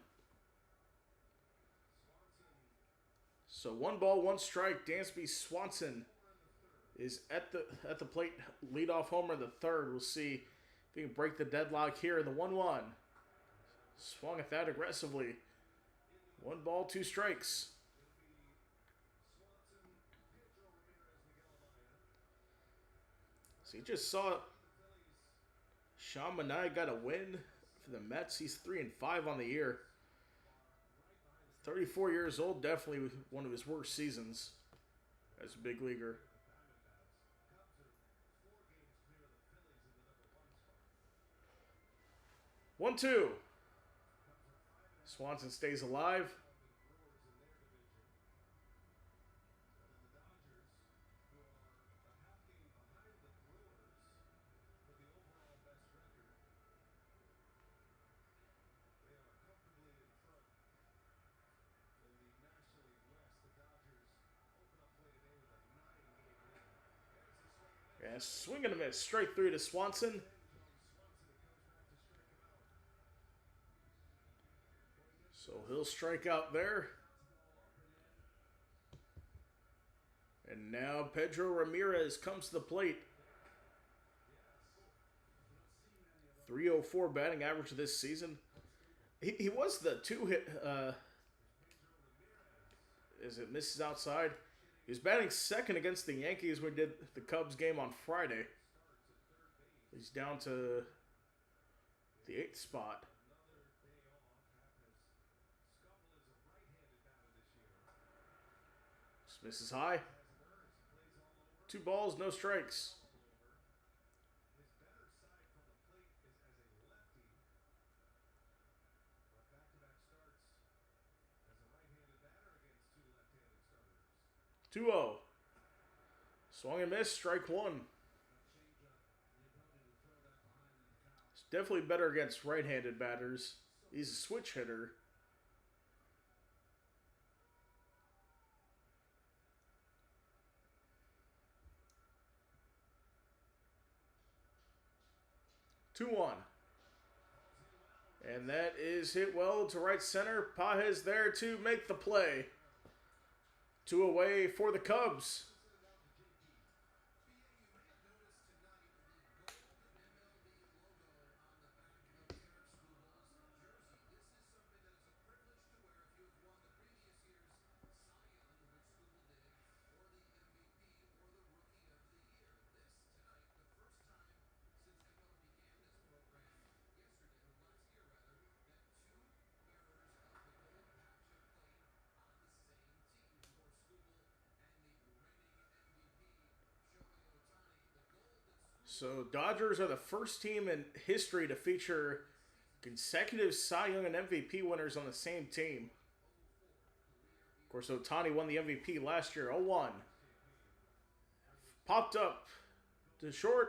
So 1 ball, 1 strike. Dansby Swanson is at the plate. Leadoff homer in the third. We'll see if he can break the deadlock here in the 1-1. Swung at that aggressively. 1 ball, 2 strikes. So you just saw Sean Manaea got a win for the Mets. He's 3-5 on the year. 34 years old, definitely one of his worst seasons as a big leaguer. One, two. Swanson stays alive. Yeah, swing and a miss. Straight through to Swanson. So he'll strike out there. And now Pedro Ramirez comes to the plate. 304 batting average this season. He was the 2-hit. As it misses outside. He was batting second against the Yankees when we did the Cubs game on Friday. He's down to the 8th spot. Just misses high. 2 balls, no strikes. Two-0. Swung and missed, strike one. It's definitely better against right-handed batters. He's a switch hitter. Two one. And that is hit well to right center. Pages there to make the play. 2 away for the Cubs. So Dodgers are the first team in history to feature consecutive Cy Young and MVP winners on the same team. Of course, Ohtani won the MVP last year, 0-1. Popped up to short.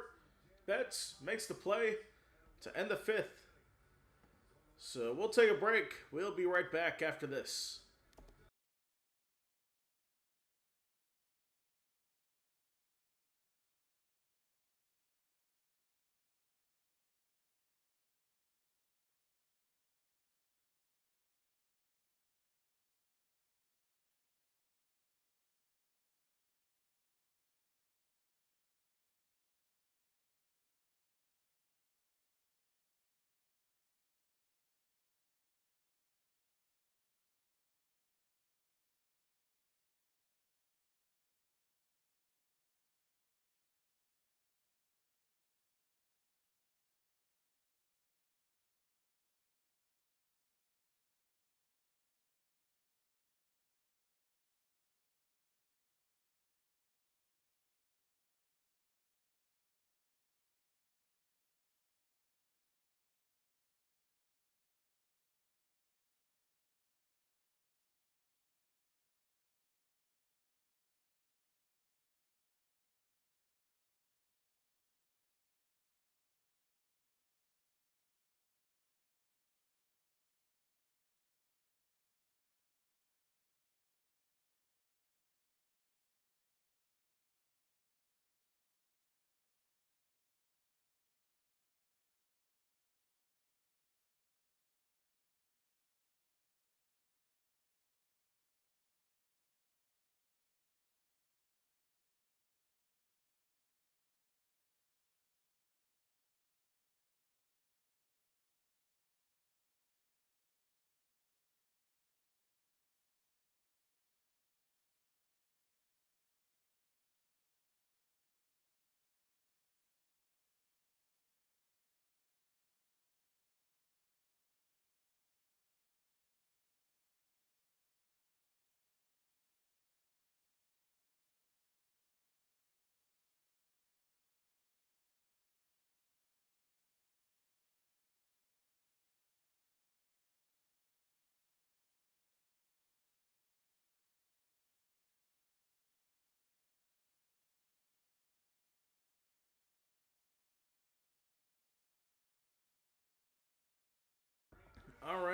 Betts makes the play to end the 5th. So we'll take a break. We'll be right back after this.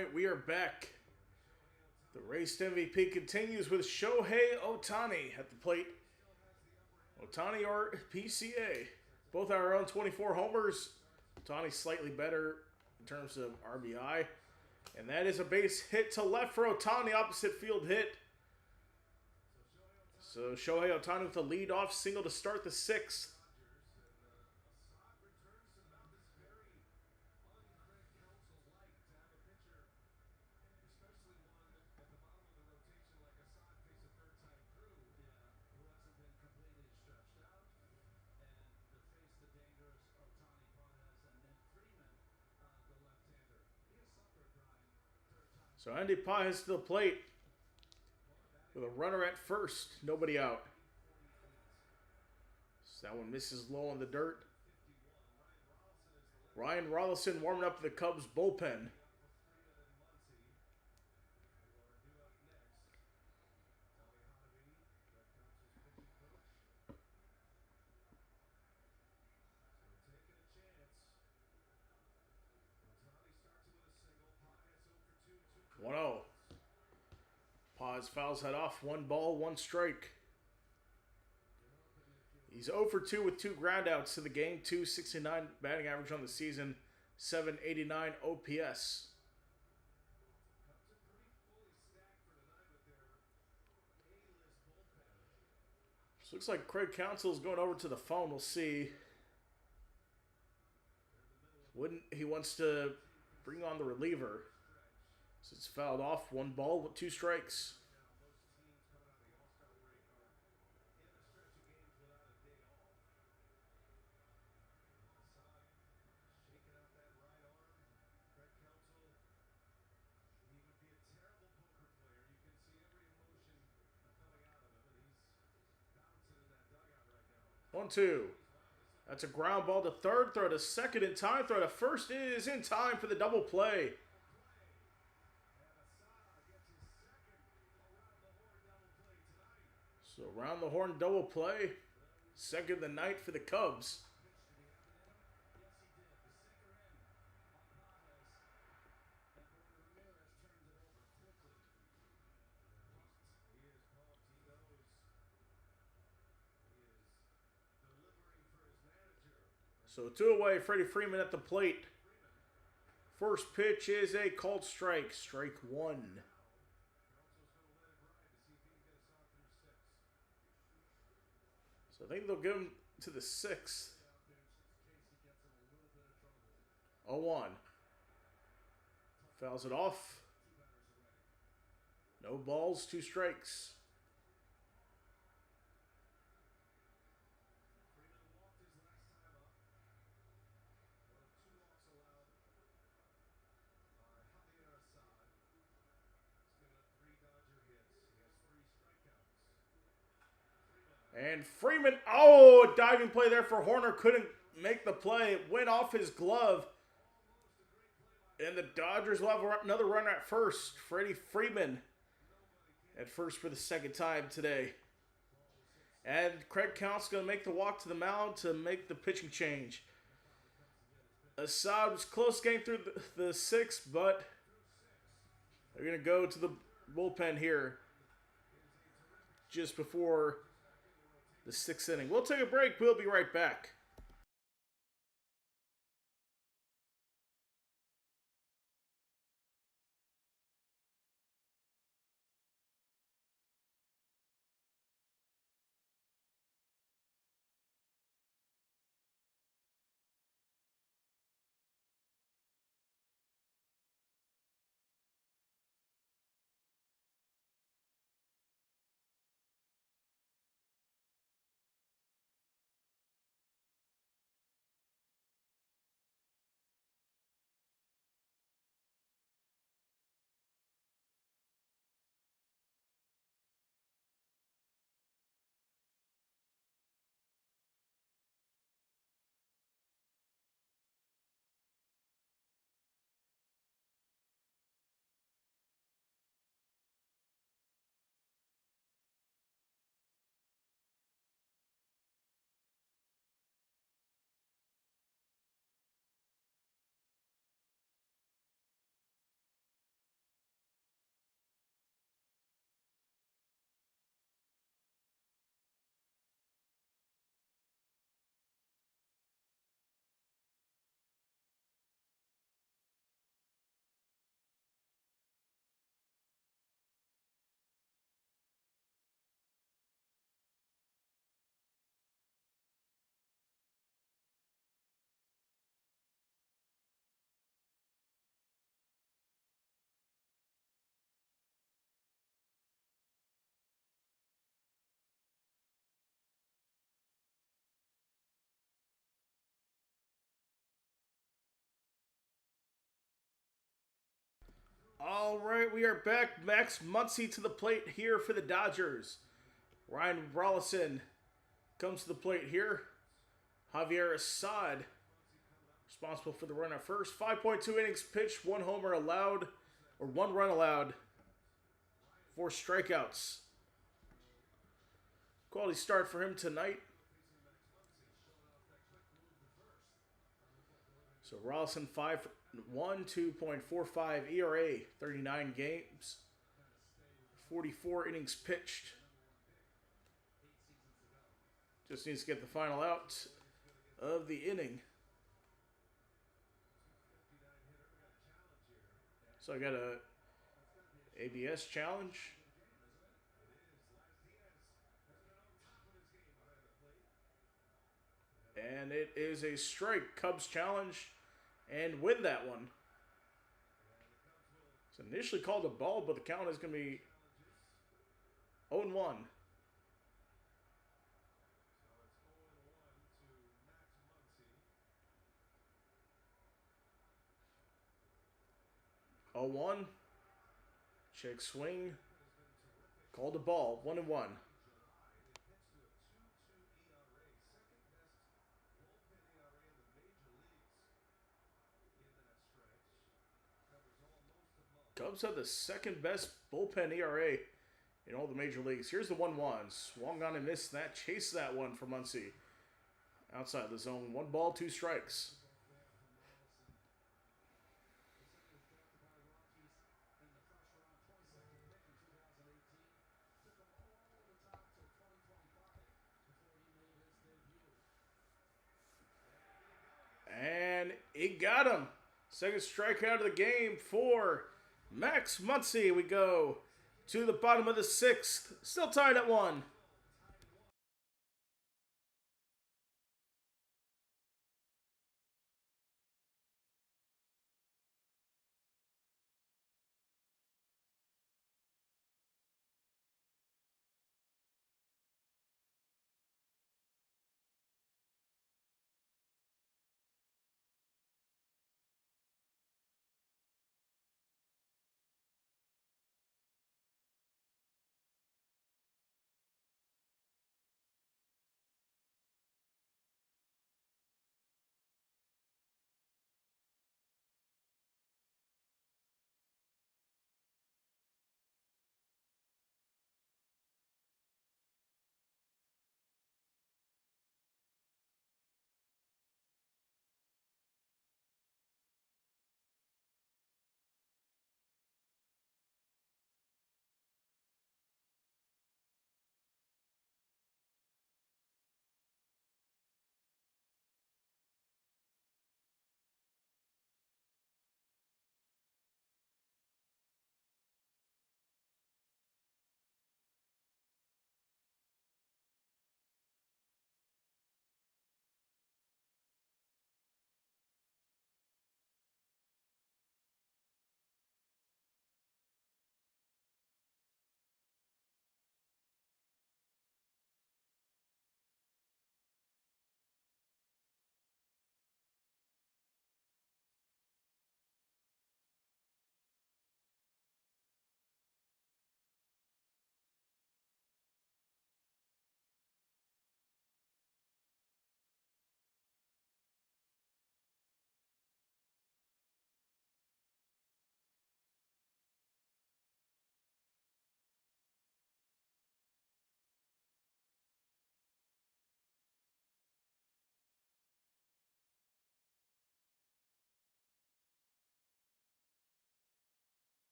right, we are back. The race to MVP continues with Shohei Ohtani at the plate. Ohtani or PCA. Both our own 24 homers. Ohtani slightly better in terms of RBI. And that is a base hit to left for Ohtani, opposite field hit. So Shohei Ohtani with a leadoff single to start the sixth. So Andy Pages to the plate with a runner at first, nobody out. So that one misses low in the dirt. Ryan Rollison warming up the Cubs bullpen. One 0. Paz fouls that off. 1 ball, 1 strike. He's 0 for 2 with 2 groundouts to the game. 269 batting average on the season. 789 OPS. So looks like Craig Counsell is going over to the phone. We'll see. He wants to bring on the reliever. So it's fouled off. 1 ball with 2 strikes. One, two. That's a ground ball to third. Throw to second in time. Throw to first is in time for the double play. So around the horn double play. Second of the night for the Cubs. So 2 away, Freddie Freeman at the plate. First pitch is a called strike. Strike 1. So I think they'll give him to the 6th. 0-1. Fouls it off. No balls, 2 strikes. And Freeman, a diving play there for Horner. Couldn't make the play. It went off his glove. And the Dodgers will have another runner at first. Freddie Freeman at first for the second time today. And Craig Counsell going to make the walk to the mound to make the pitching change. Assad was close game through the 6th, but they're going to go to the bullpen here just before the 6th inning. We'll take a break. We'll be right back. All right, we are back. Max Muncy to the plate here for the Dodgers. Ryan Rollison comes to the plate here. Javier Assad responsible for the run at first. 5.2 innings pitched, 1 homer allowed, or 1 run allowed, 4 strikeouts. Quality start for him tonight. So Rollison 5-1, 2.45 ERA, 39 games, 44 innings pitched. Just needs to get the final out of the inning. So I got a ABS challenge. And it is a strike. Cubs challenge and win that one. It's initially called a ball, but the count is going to be 0-1. 0-1. Check swing. Called a ball. 1-1. Cubs have the second best bullpen ERA in all the major leagues. Here's the 1-1. Swung on and missed that. Chased that one for Muncy. Outside the zone. 1 ball, 2 strikes. And it got him. Second strikeout of the game for Max Muncy. We go to the bottom of the 6th. Still tied at 1.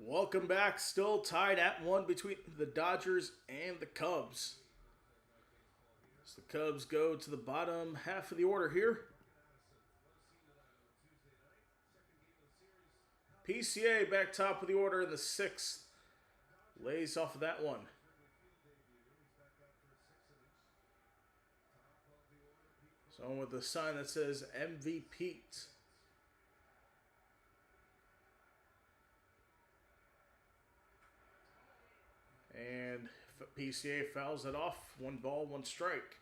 Welcome back. Still tied at 1 between the Dodgers and the Cubs. So the Cubs go to the bottom half of the order here. PCA back top of the order in the 6th. Lays off of that one. Someone with a sign that says MVP. And PCA fouls it off. 1 ball, 1 strike.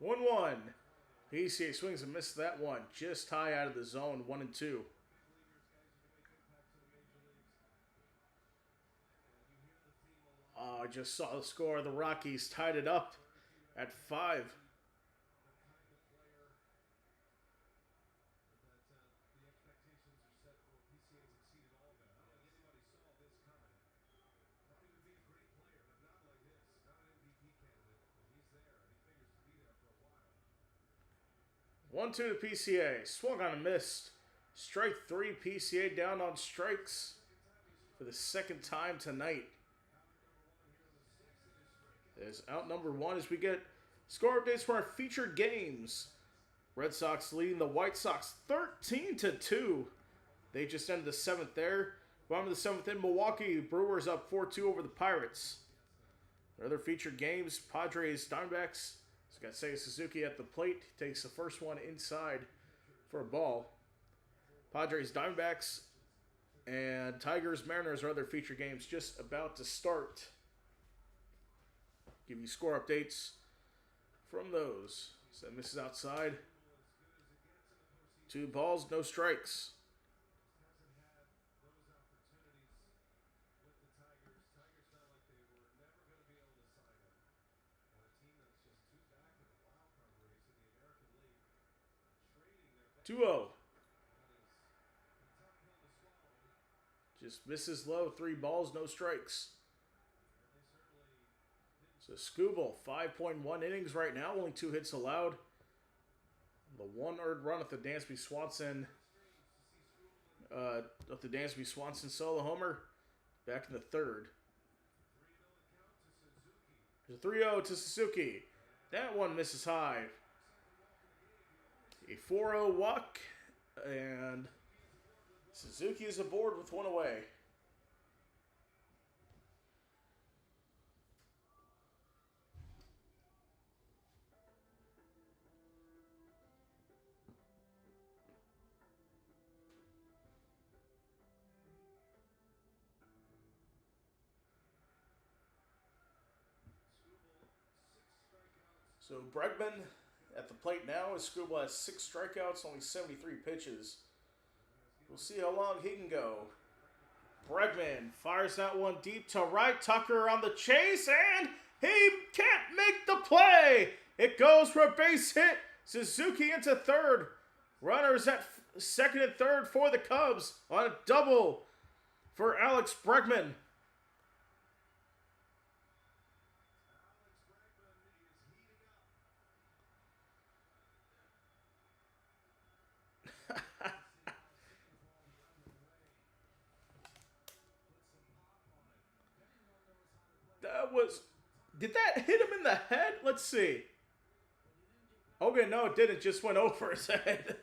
1-1. PCA swings and misses that one. Just high out of the zone. 1-2. Oh, I just saw the score. The Rockies tied it up at 5. One, two to PCA. Swung on and missed. Strike 3. PCA down on strikes for the second time tonight. Is out number 1 as we get score updates for our featured games. Red Sox leading the White Sox 13-2. They just ended the 7th there. Bottom of the 7th in Milwaukee. Brewers up 4-2 over the Pirates. Their other featured games, Padres, Diamondbacks. So got Seiya Suzuki at the plate. He takes the first one inside for a ball. Padres, Diamondbacks, and Tigers, Mariners are other featured games just about to start. Give you score updates from those. So misses outside. 2 balls, no strikes. Two-oh. Just misses low. 3 balls, no strikes. So Skubal, 5.1 innings right now. Only 2 hits allowed. The 1 earned run at the Dansby Swanson. Solo homer. Back in the 3rd. There's a 3-0 to Suzuki. That one misses high. A 4-0 walk. And Suzuki is aboard with 1 away. So Bregman at the plate now. As Skubal has 6 strikeouts, only 73 pitches. We'll see how long he can go. Bregman fires that one deep to right. Tucker on the chase, and he can't make the play. It goes for a base hit. Suzuki into 3rd. Runners at 2nd and 3rd for the Cubs on a double for Alex Bregman. Did that hit him in the head? Let's see. Okay, no, it didn't. It just went over his head.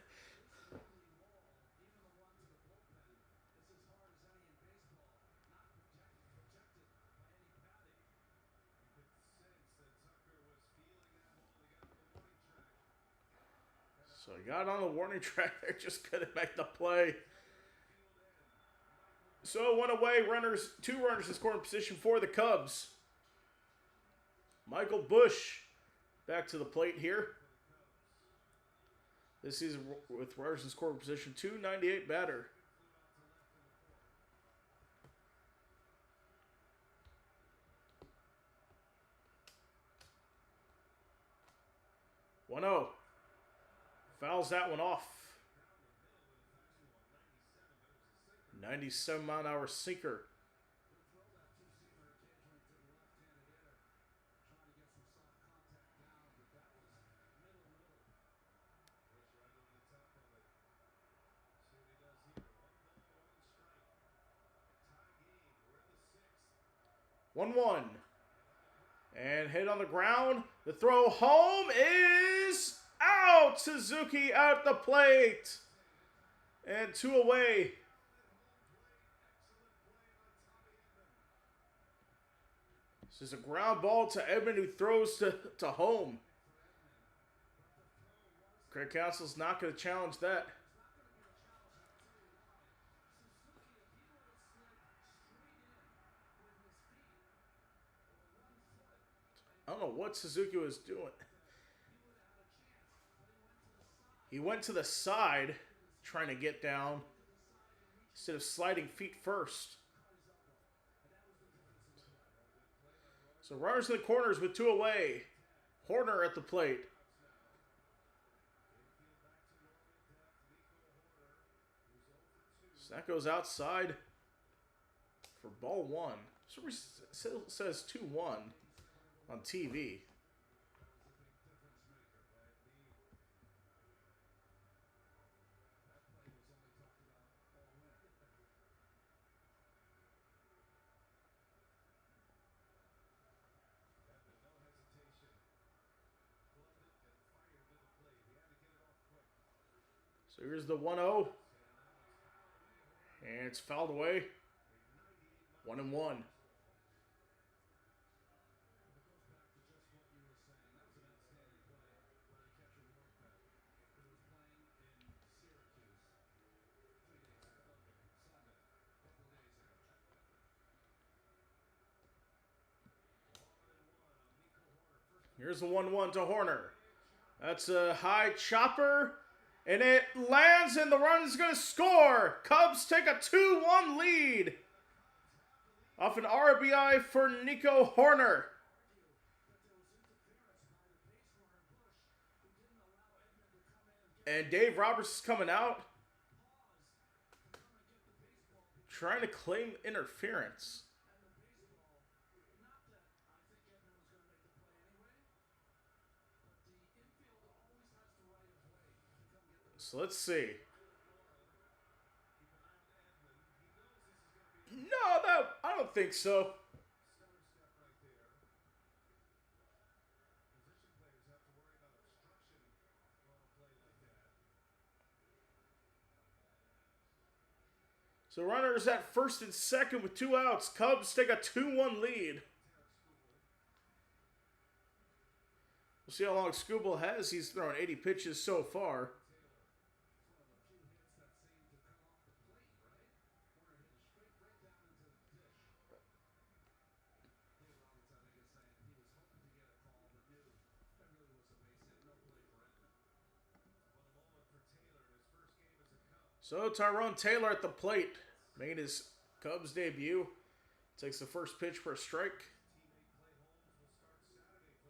So he got on the warning track there, just couldn't make the play. So 1 away, 2 runners in scoring position for the Cubs. Michael Busch back to the plate here. This season with runners in scoring position, 298 batter. One 0. Fouls that one off. 97-mile-an-hour sinker. One. And hit on the ground. The throw home is out. Suzuki at the plate. And 2 away. This is a ground ball to Edmund, who throws to home. Craig Counsell's not going to challenge that. I don't know what Suzuki was doing. He went to the side, trying to get down, instead of sliding feet first. So runners in the corners with 2 away. Horner at the plate. So that goes outside for ball 1. Still says 2-1 on TV. So here's the 1-0. And it's fouled away. 1-1. Here's the 1-1 to Horner. That's a high chopper. And it lands, and the run's going to score. Cubs take a 2-1 lead off an RBI for Nico Horner. And Dave Roberts is coming out, trying to claim interference. So let's see. No, I don't think so. So runners at first and second with 2 outs. Cubs take a 2-1 lead. We'll see how long Skubal has. He's thrown 80 pitches so far. So Tyrone Taylor at the plate, made his Cubs debut. Takes the first pitch for a strike.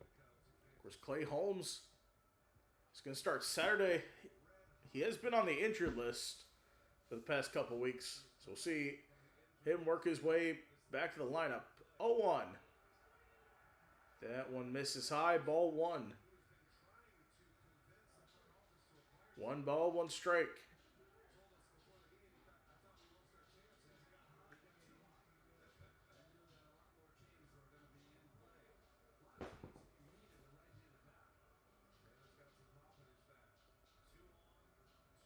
Of course, Clay Holmes is going to start Saturday. He has been on the injured list for the past couple weeks. So we'll see him work his way back to the lineup. 0-1. That one misses high. Ball 1. 1 ball, 1 strike.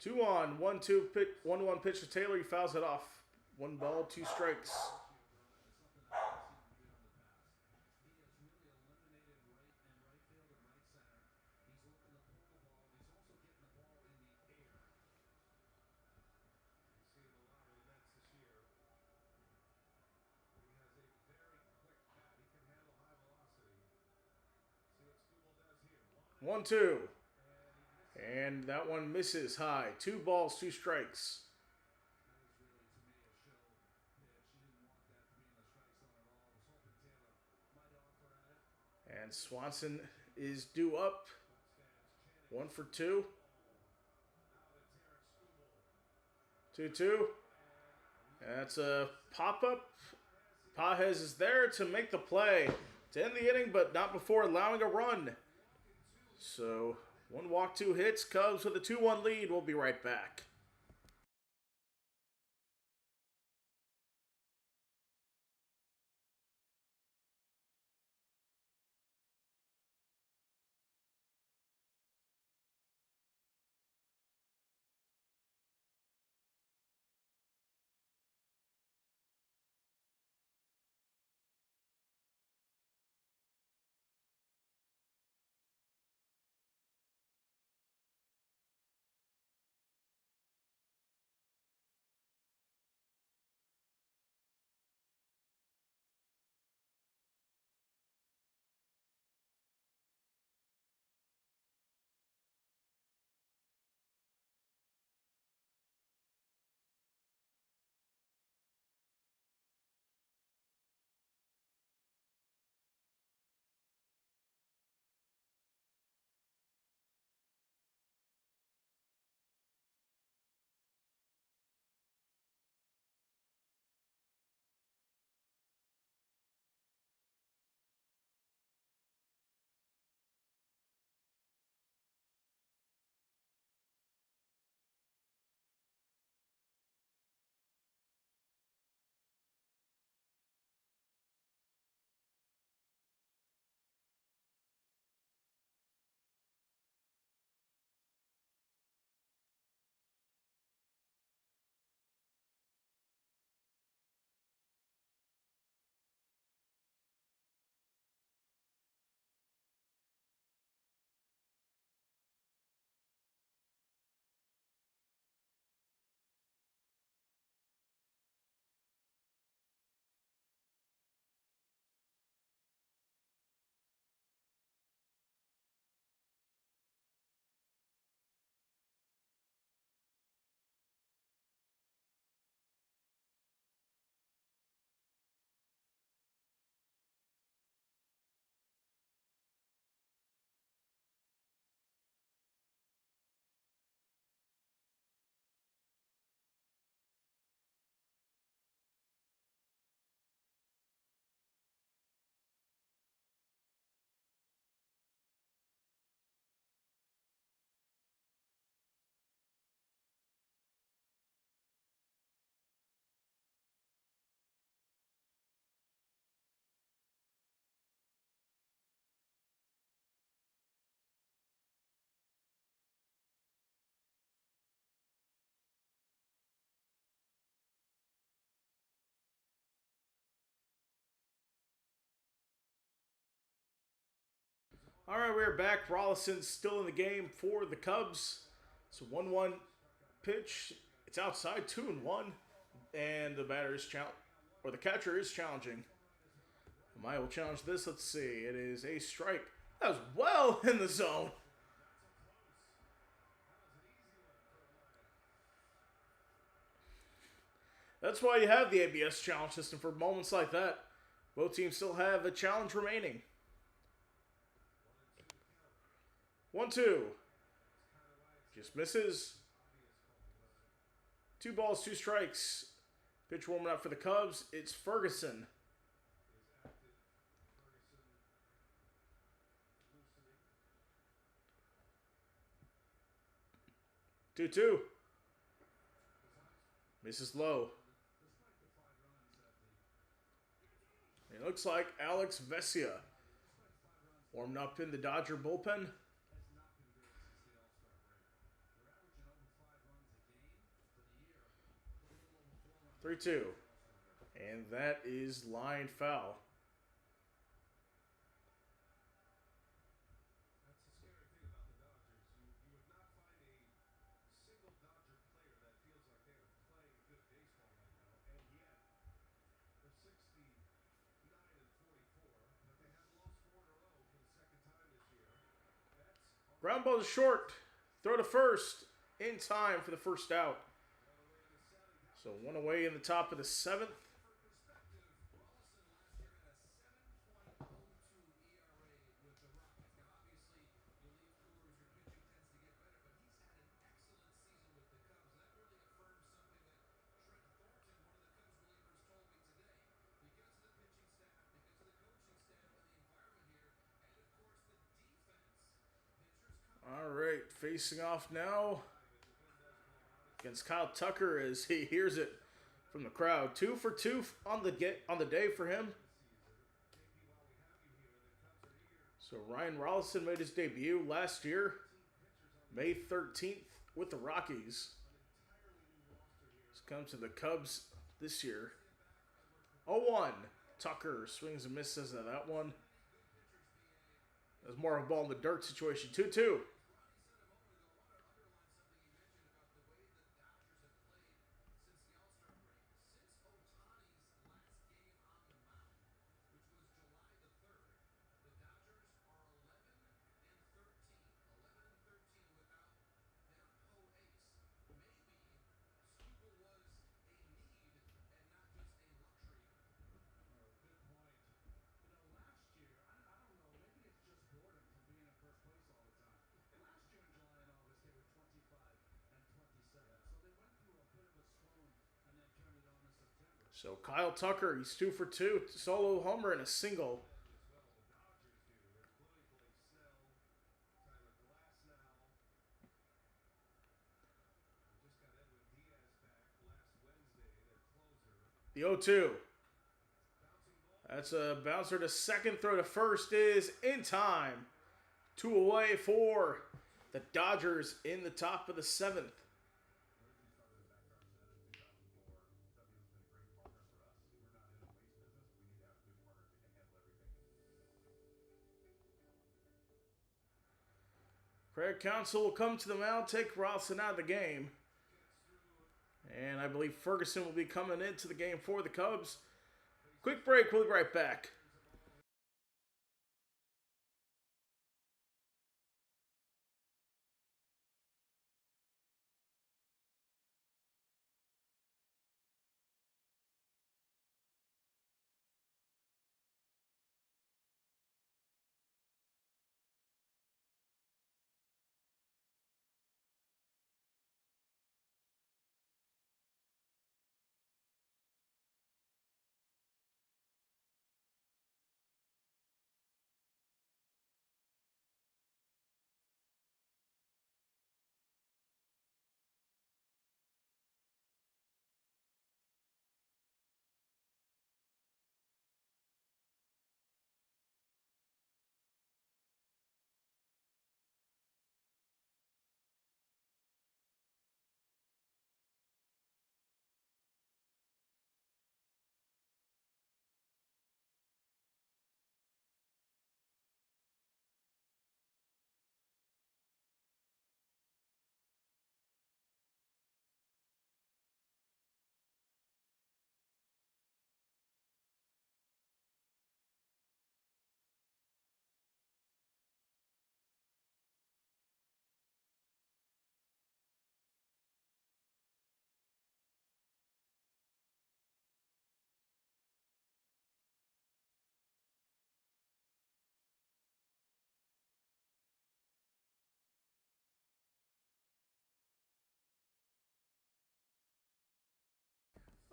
Two on, 1-2 pitch, 1-1 pitch to Taylor. He fouls it off. 1 ball, 2 strikes. One, 2. And that one misses high. 2 balls, 2 strikes. And Swanson is due up. 1 for 2. 2-2. That's a pop-up. Pages is there to make the play to end the inning, but not before allowing a run. So 1 walk, 2 hits. Cubs with a 2-1 lead. We'll be right back. All right, we're back. Rollison's still in the game for the Cubs. It's a 1-1 pitch. It's outside, 2-1, and the batter is the catcher is challenging. Amaya will challenge this. Let's see. It is a strike. That was well in the zone. That's why you have the ABS challenge system for moments like that. Both teams still have a challenge remaining. 1-2. Just misses. 2 balls, 2 strikes. Pitch warming up for the Cubs. It's Ferguson. 2-2. Misses low. It looks like Alex Vesia warming up in the Dodger bullpen. 3-2. And that is line foul. Ground ball is short. Throw to first in time for the first out. So 1 away in the top of the 7th. All right, facing off now against Kyle Tucker as he hears it from the crowd. 2 for 2 on the day for him. So Ryan Rollison made his debut last year, May 13th, with the Rockies. He's come to the Cubs this year. 0-1. Tucker swings and misses at that one. There's more of a ball in the dirt situation. 2-2. So Kyle Tucker, he's 2 for 2. Solo homer and a single. The 0-2. That's a bouncer to second. Throw to first is in time. 2 away for the Dodgers in the top of the 7th. Craig Counsell will come to the mound, take Rollison out of the game. And I believe Ferguson will be coming into the game for the Cubs. Quick break, we'll be right back.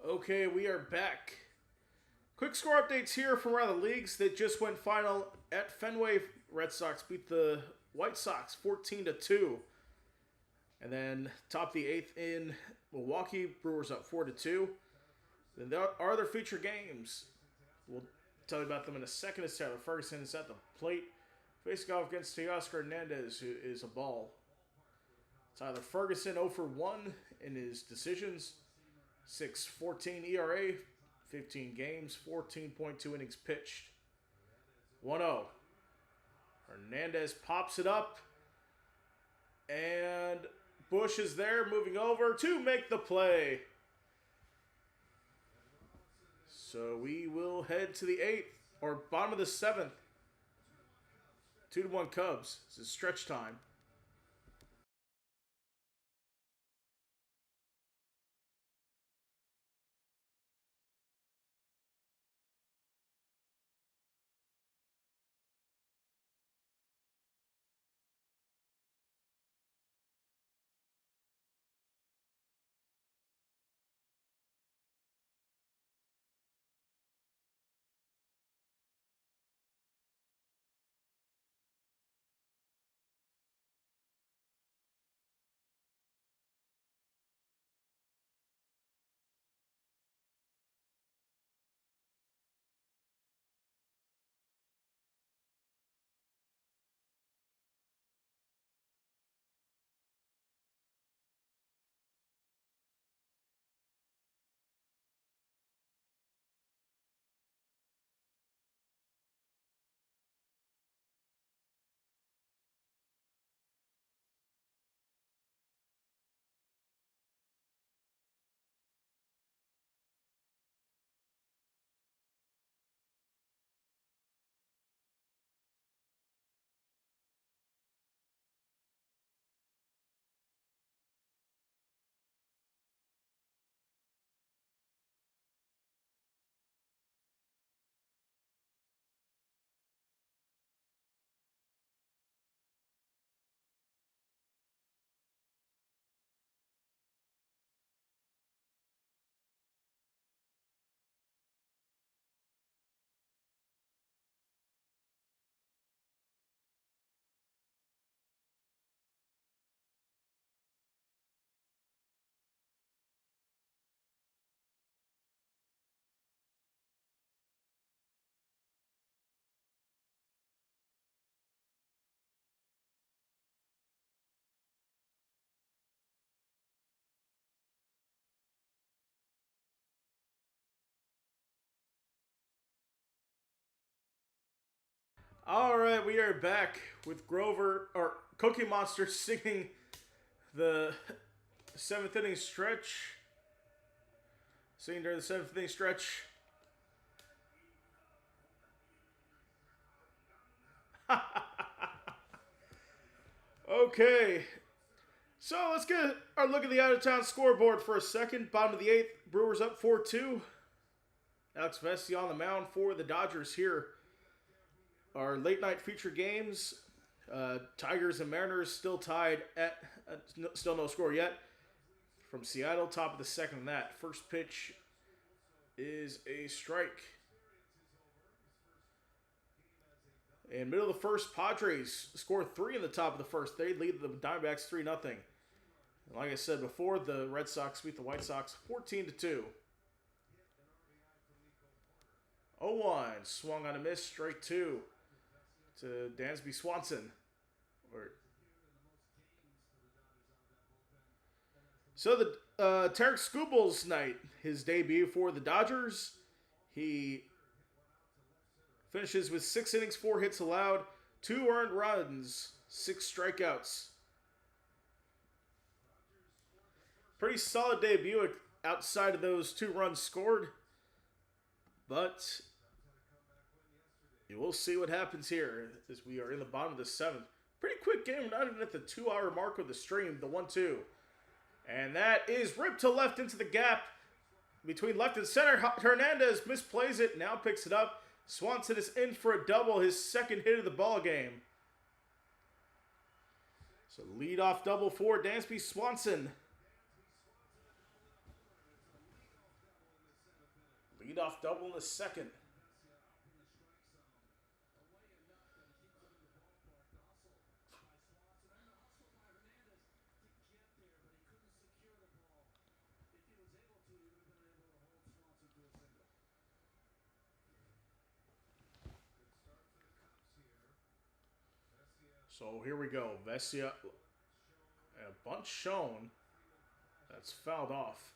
Okay, we are back. Quick score updates here from around the leagues that just went final at Fenway. Red Sox beat the White Sox 14-2. And then top the 8th in Milwaukee, Brewers up 4-2. Then there are other feature games. We'll tell you about them in a second. As Tyler Ferguson is at the plate, facing off against Teoscar Hernandez, who is a ball. Tyler Ferguson 0 for 1 in his decisions. 6.14 ERA, 15 games, 14.2 innings pitched. 1-0. Hernandez pops it up. And Bush is there, moving over to make the play. So we will head to the 8th, or bottom of the 7th. 2-1 Cubs. This is stretch time. All right, we are back with Grover, or Cookie Monster, singing the 7th inning stretch. Singing during the 7th inning stretch. Okay, so let's get our look at the out-of-town scoreboard for a second. Bottom of the 8th, Brewers up 4-2. Alex Vesey on the mound for the Dodgers here. Our late night feature games, Tigers and Mariners still tied at still no score yet. From Seattle, top of the 2nd in that. First pitch is a strike. In middle of the 1st, Padres score 3 in the top of the 1st. They lead the Diamondbacks 3-0. Like I said before, the Red Sox beat the White Sox 14-2. 0-1, swung on a miss, strike 2 to Dansby Swanson. So the Tarek Skubals night, his debut for the Dodgers. He finishes with 6 innings, 4 hits allowed, 2 earned runs, 6 strikeouts. Pretty solid debut outside of those 2 runs scored. But we'll see what happens here as we are in the bottom of the 7th. Pretty quick game, not even at the 2-hour mark of the stream, the 1-2. And that is ripped to left into the gap between left and center. Hernandez misplays it, now picks it up. Swanson is in for a double, his 2nd hit of the ball game. So leadoff double for Dansby Swanson. Leadoff double in the second. So here we go. Vesia, a bunt shown. That's fouled off.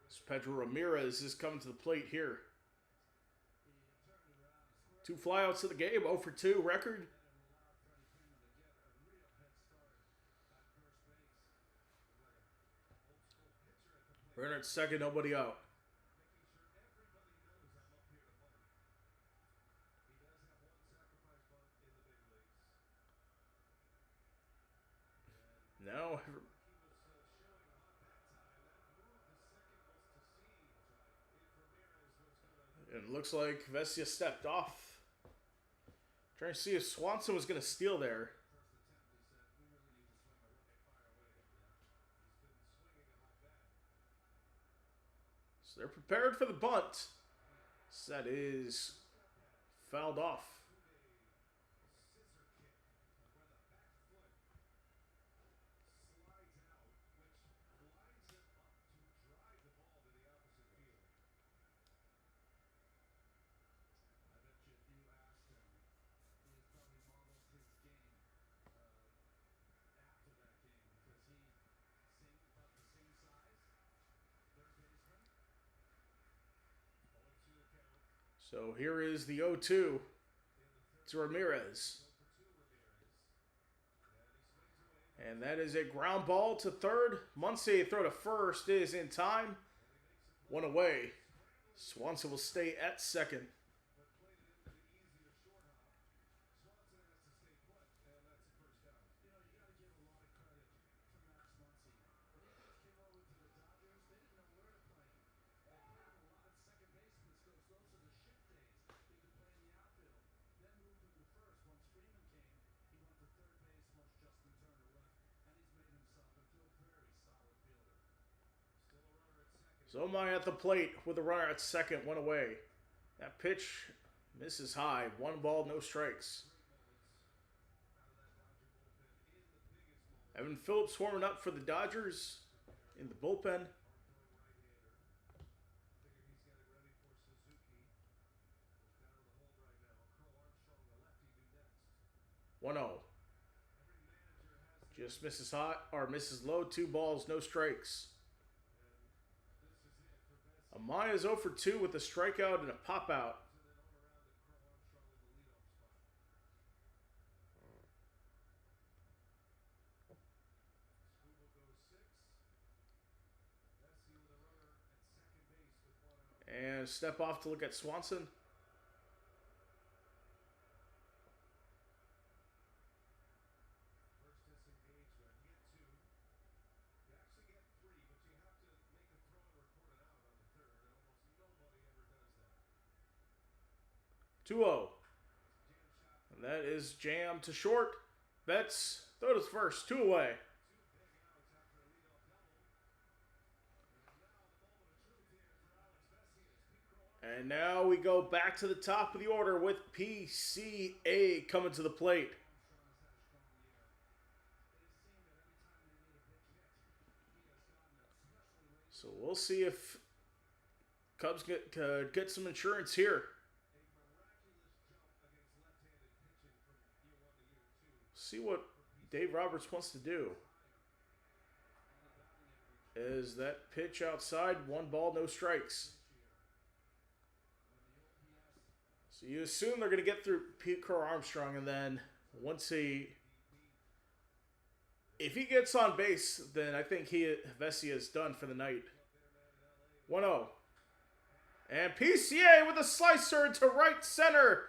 So Pedro Ramirez is coming to the plate here. 2 flyouts of the game, 0 for 2 record. Runner at second, nobody out. Now, it looks like Vesia stepped off. Trying to see if Swanson was going to steal there. So they're prepared for the bunt. So that is fouled off. So here is the 0-2 to Ramirez. And that is a ground ball to third. Muncie throw to first is in time. 1 away. Swanson will stay at second. Zomai at the plate with a runner at second, 1 away. That pitch misses high. 1 ball, no strikes. Evan Phillips warming up for the Dodgers in the bullpen. One 0. Just misses hot or misses low. 2 balls, no strikes. Amaya's 0 for 2 with a strikeout and a pop out. And step off to look at Swanson. Two-0. And that is jam to short. Betts, throw to first. 2 away. And now we go back to the top of the order with PCA coming to the plate. So we'll see if Cubs get some insurance here. See what Dave Roberts wants to do. Is that pitch outside? 1 ball, no strikes. So you assume they're going to get through Pete Crow Armstrong, and then once if he gets on base, then I think Vesia is done for the night. 1-0. And PCA with a slicer to right center.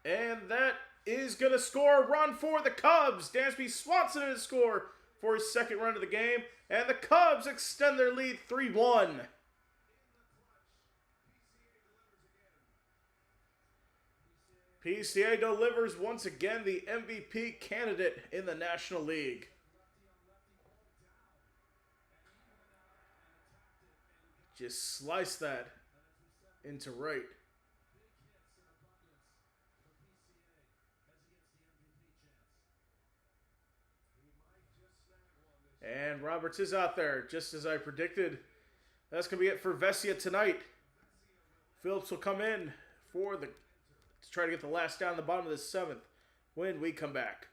And that is going to score a run for the Cubs. Dansby Swanson to score for his second run of the game. And the Cubs extend their lead 3-1. PCA delivers once again, the MVP candidate in the National League. Just slice that. into right. And Roberts is out there, just as I predicted. That's going to be it for Vesia tonight. Phillips will come in to try to get the last down in the bottom of the 7th when we come back.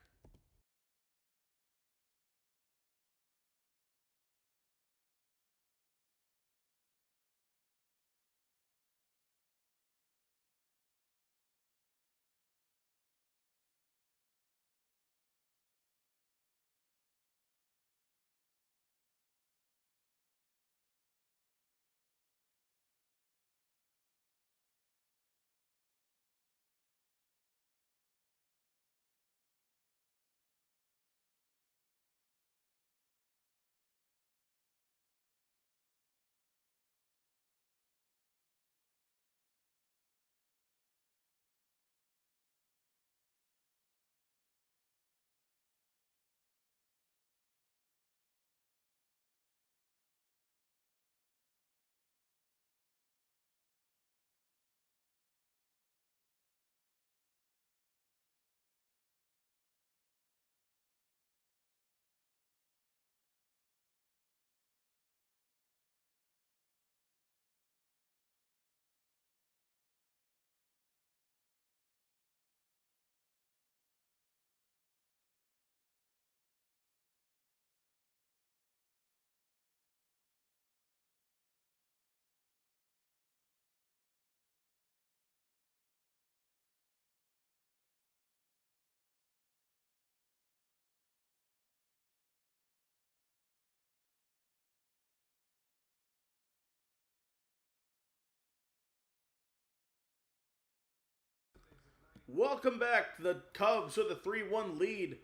Welcome back. The Cubs with a 3-1 lead.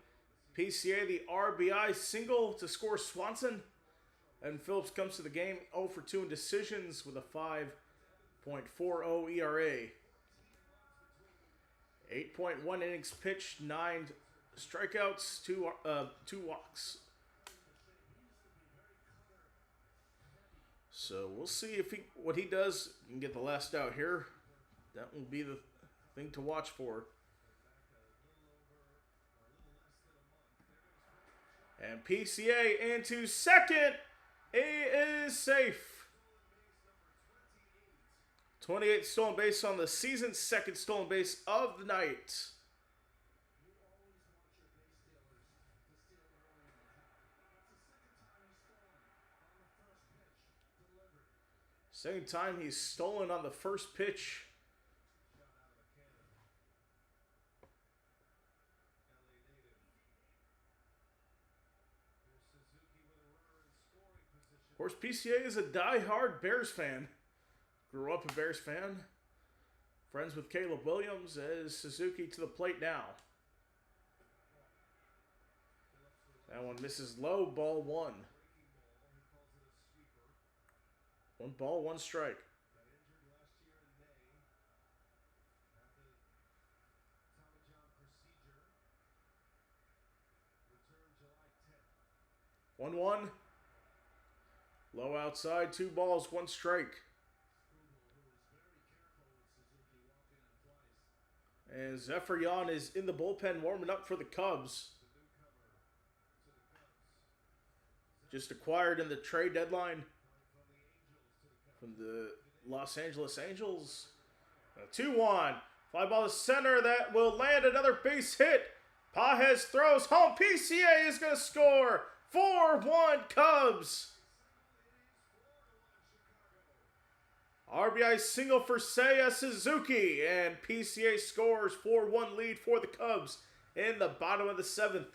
PCA the RBI single to score Swanson. And Phillips comes to the game 0 for 2 in decisions with a 5.40 ERA. 8.1 innings pitched, 9 strikeouts, 2 walks. So we'll see if what he does. He can get the last out here. That will be the thing to watch for. And PCA into second. He is safe. 28th stolen base on the season, 2nd stolen base of the night. Second time he's stolen on the first pitch. Of course, PCA is a die-hard Bears fan. Grew up a Bears fan. Friends with Caleb Williams as Suzuki to the plate now. That one misses low, ball 1. 1 ball, 1 strike. One one. Low outside, 2 balls, 1 strike. And Zephyrion is in the bullpen warming up for the Cubs. Just acquired in the trade deadline from the Los Angeles Angels. 2-1. Fly ball to center. That will land another base hit. Pages throws home. PCA is going to score. 4-1 Cubs. RBI single for Seiya Suzuki. And PCA scores 4-1 lead for the Cubs in the bottom of the 7th.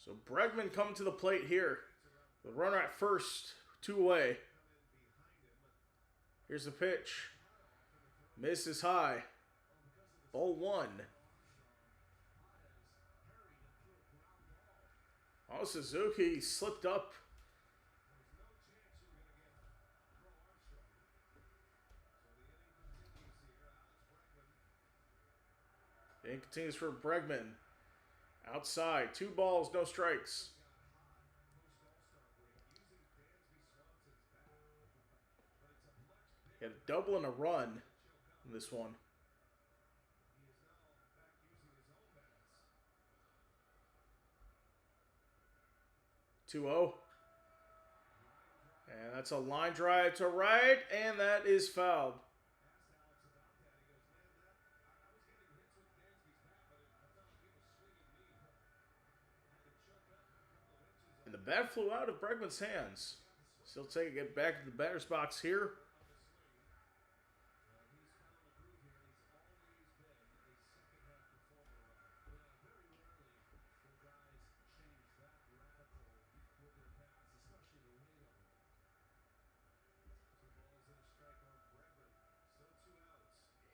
So Bregman coming to the plate here. The runner at first, 2 away. Here's the pitch. Misses high. Ball 1. Oh, Suzuki slipped up. It continues for Bregman. Outside. 2 balls, no strikes. He had a double and a run in this one. 2-0. And that's a line drive to right, and that is fouled. And the bat flew out of Bregman's hands. Still taking it back to the batter's box here.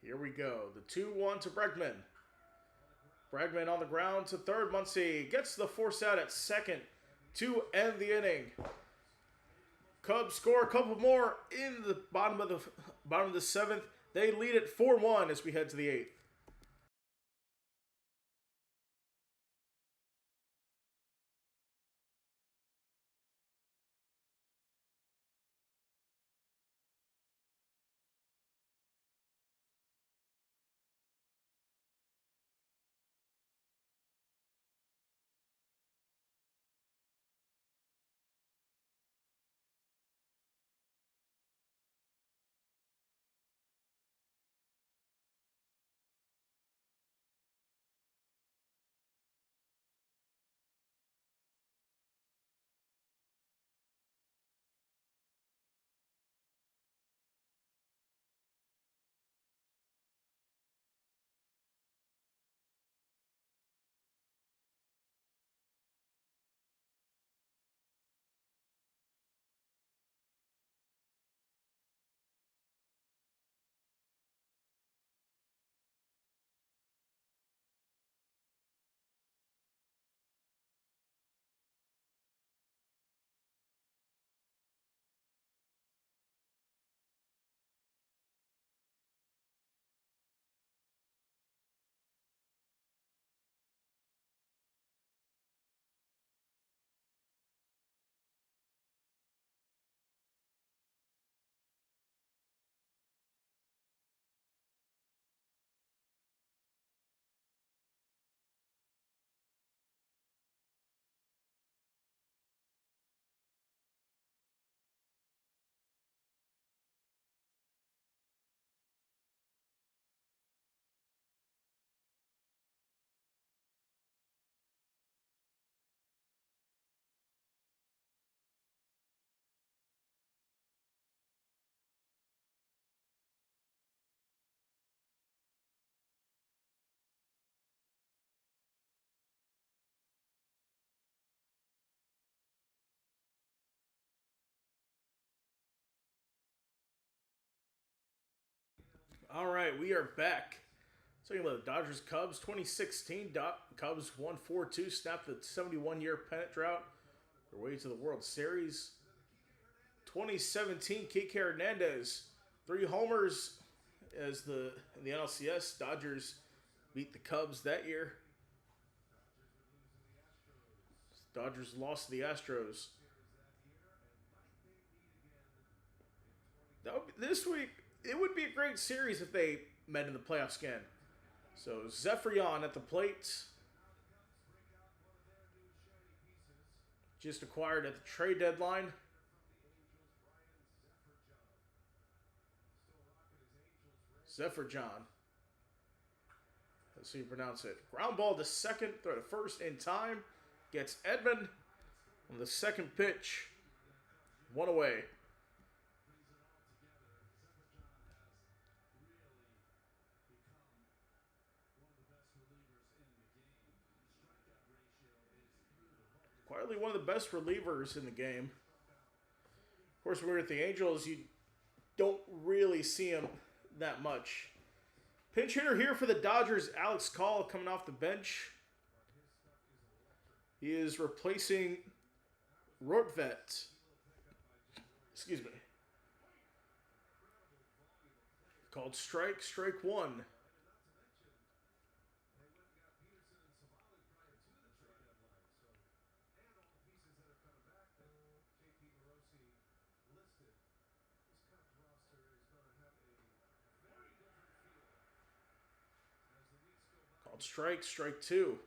Here we go. The 2-1 to Bregman. Bregman on the ground to third. Muncy gets the force out at second to end the inning. Cubs score a couple more in the bottom of the 7th. They lead it 4-1 as we head to the 8th. All right, we are back. Talking about the Dodgers Cubs 2016. Cubs won 4-2, snapped the 71-year pennant drought. Their way to the World Series. 2017, Kike Hernandez, 3 homers as in the NLCS. Dodgers beat the Cubs that year. Dodgers lost to the Astros. This week, it would be a great series if they met in the playoffs again. So Zephyrion at the plate. Just acquired at the trade deadline. Zephyrion. Let's see you pronounce it. Ground ball to second, throw to first in time. Gets Edmund on the second pitch. 1 away. Quietly one of the best relievers in the game. Of course, when we're at the Angels, you don't really see him that much. Pinch hitter here for the Dodgers, Alex Call, coming off the bench. He is replacing Rortvedt. Excuse me. Called strike 1. strike, strike two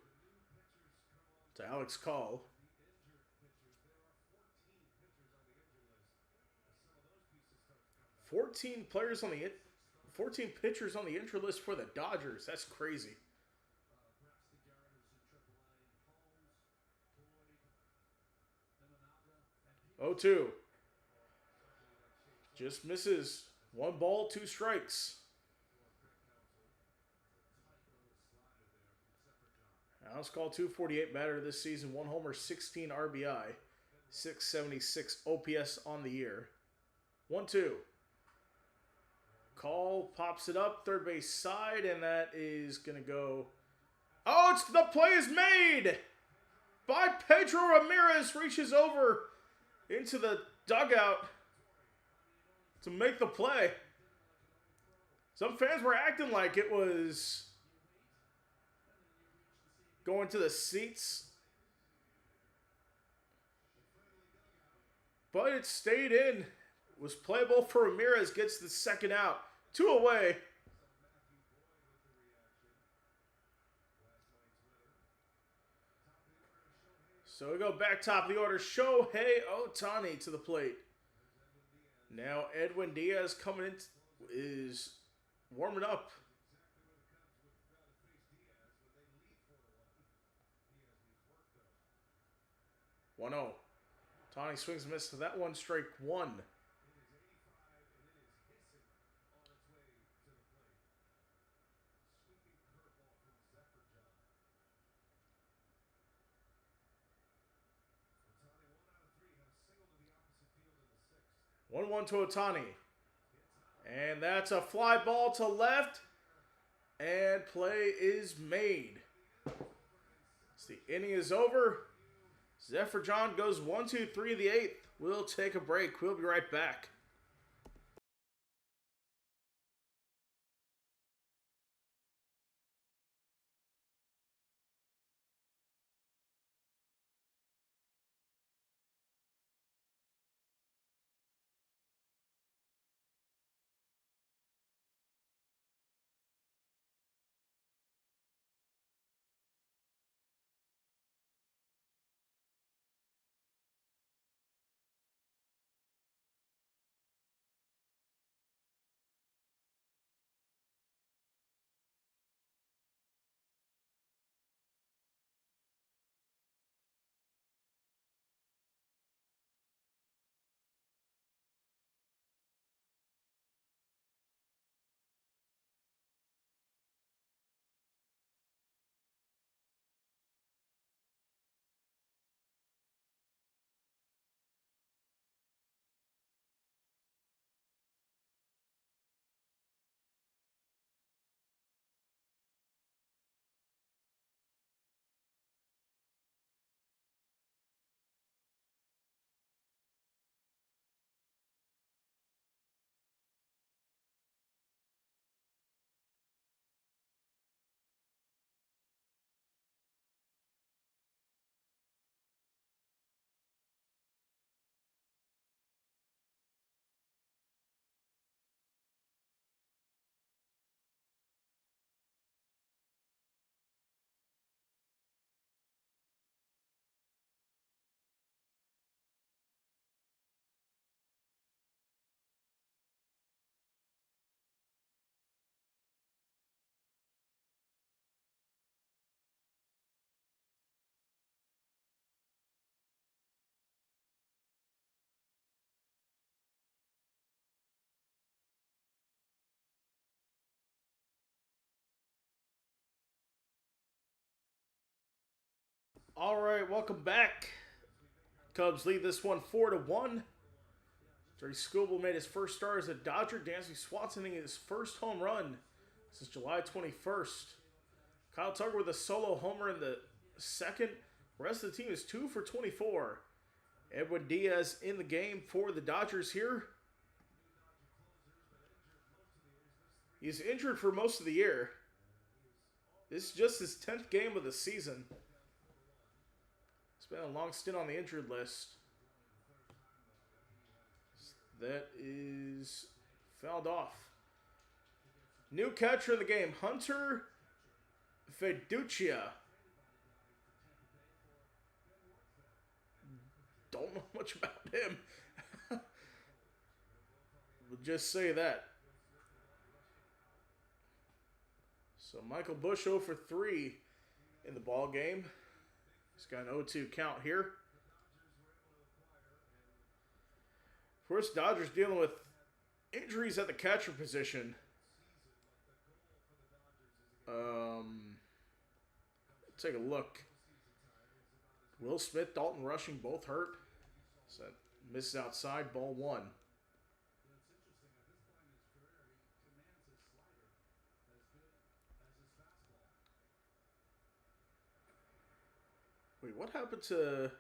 to Alex Call. 14 pitchers on the injured list for the Dodgers. That's crazy. 0-2. Just misses. 1 ball, 2 strikes. Alex Call, 248 batter this season. 1 homer, 16 RBI. 676 OPS on the year. 1-2. Call pops it up, third base side, and that is going to go. Oh, the play is made by Pedro Ramirez. Reaches over into the dugout to make the play. Some fans were acting like it was going to the seats, but it stayed in. It was playable for Ramirez. Gets the second out. 2 away. So we go back top of the order. Shohei Ohtani to the plate. Now Edwin Diaz coming in is warming up. 1-0. Ohtani swings and misses to that one. Strike 1. 1-1 to Ohtani. And that's a fly ball to left. And play is made. So the inning is over. Zephyr John goes 1-2-3 in the 8th. We'll take a break. We'll be right back. All right, welcome back. Cubs lead this one 4-1. Jerry Scooble made his first start as a Dodger. Dansby Swanson hitting his first home run since July 21st. Kyle Tucker with a solo homer in the second. The rest of the team is 2 for 24. Edwin Diaz in the game for the Dodgers here. He's injured for most of the year. This is just his 10th game of the season. It's been a long stint on the injured list. That is fouled off. New catcher in the game, Hunter Fiducia. Don't know much about him. We'll just say that. So Michael Busch 0 for 3 in the ball game. He's got an 0-2 count here. Of course, Dodgers dealing with injuries at the catcher position. Take a look. Will Smith, Dalton Rushing, both hurt. So that misses outside, ball 1. Wait, what happened to...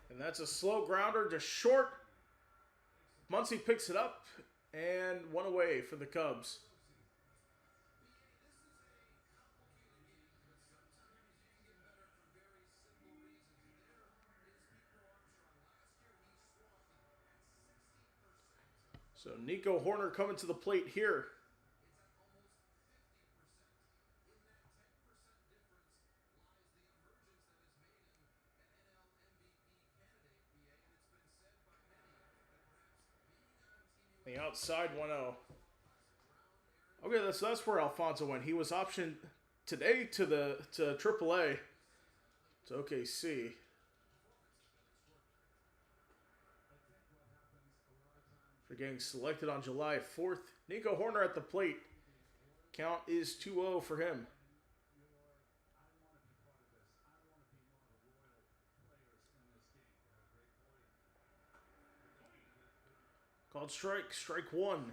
And that's a slow grounder, just short. Muncy picks it up, and 1 away for the Cubs. So Nico Hoerner coming to the plate here. The outside 1-0. Okay, that's where Alfonso went. He was optioned today to AAA. To OKC. For getting selected on July 4th. Nico Hoerner at the plate. Count is 2-0 for him. Called strike, strike 1.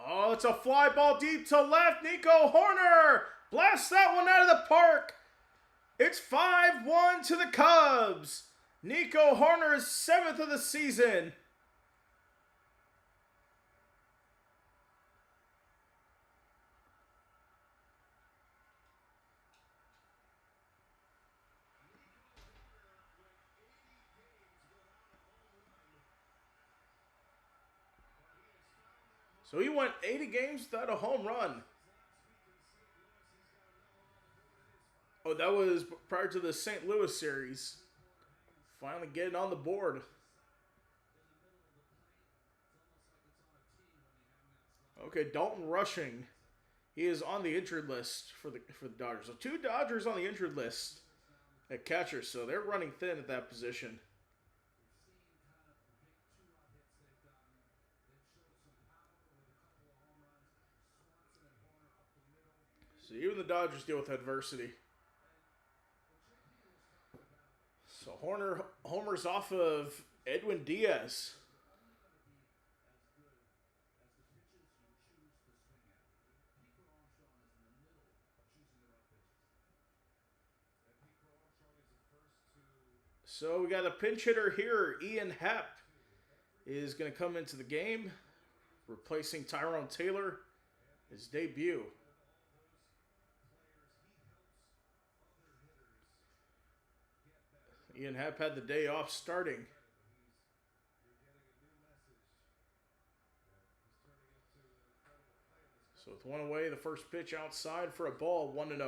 Oh, it's a fly ball deep to left. Nico Hoerner blasts that one out of the park. It's 5-1 to the Cubs. Nico Hoerner's 7th of the season. So he went 80 games without a home run. Oh, that was prior to the St. Louis series. Finally getting on the board. Okay, Dalton Rushing. He is on the injured list for the Dodgers. So 2 Dodgers on the injured list at catcher. So they're running thin at that position. So even the Dodgers deal with adversity. So Homer's off of Edwin Diaz. So we got a pinch hitter here. Ian Happ is going to come into the game, replacing Tyrone Taylor, his debut. Ian Happ had the day off starting. So with 1 away, the first pitch outside for a ball, 1-0.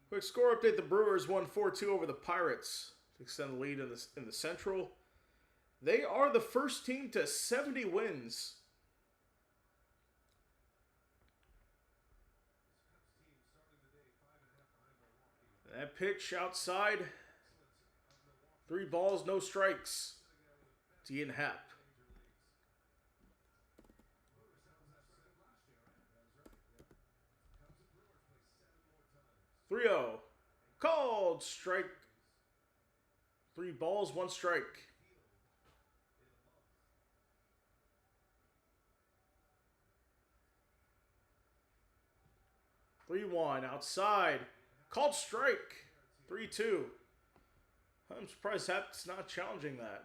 Quick score update: the Brewers won 4-2 over the Pirates to extend the lead in the Central. They are the first team to 70 wins. That pitch outside. 3 balls, no strikes. It's Ian Happ. 3-0. Called strike. 3 balls, 1 strike. Three one outside. Called strike. 3-2. I'm surprised Hap's not challenging that.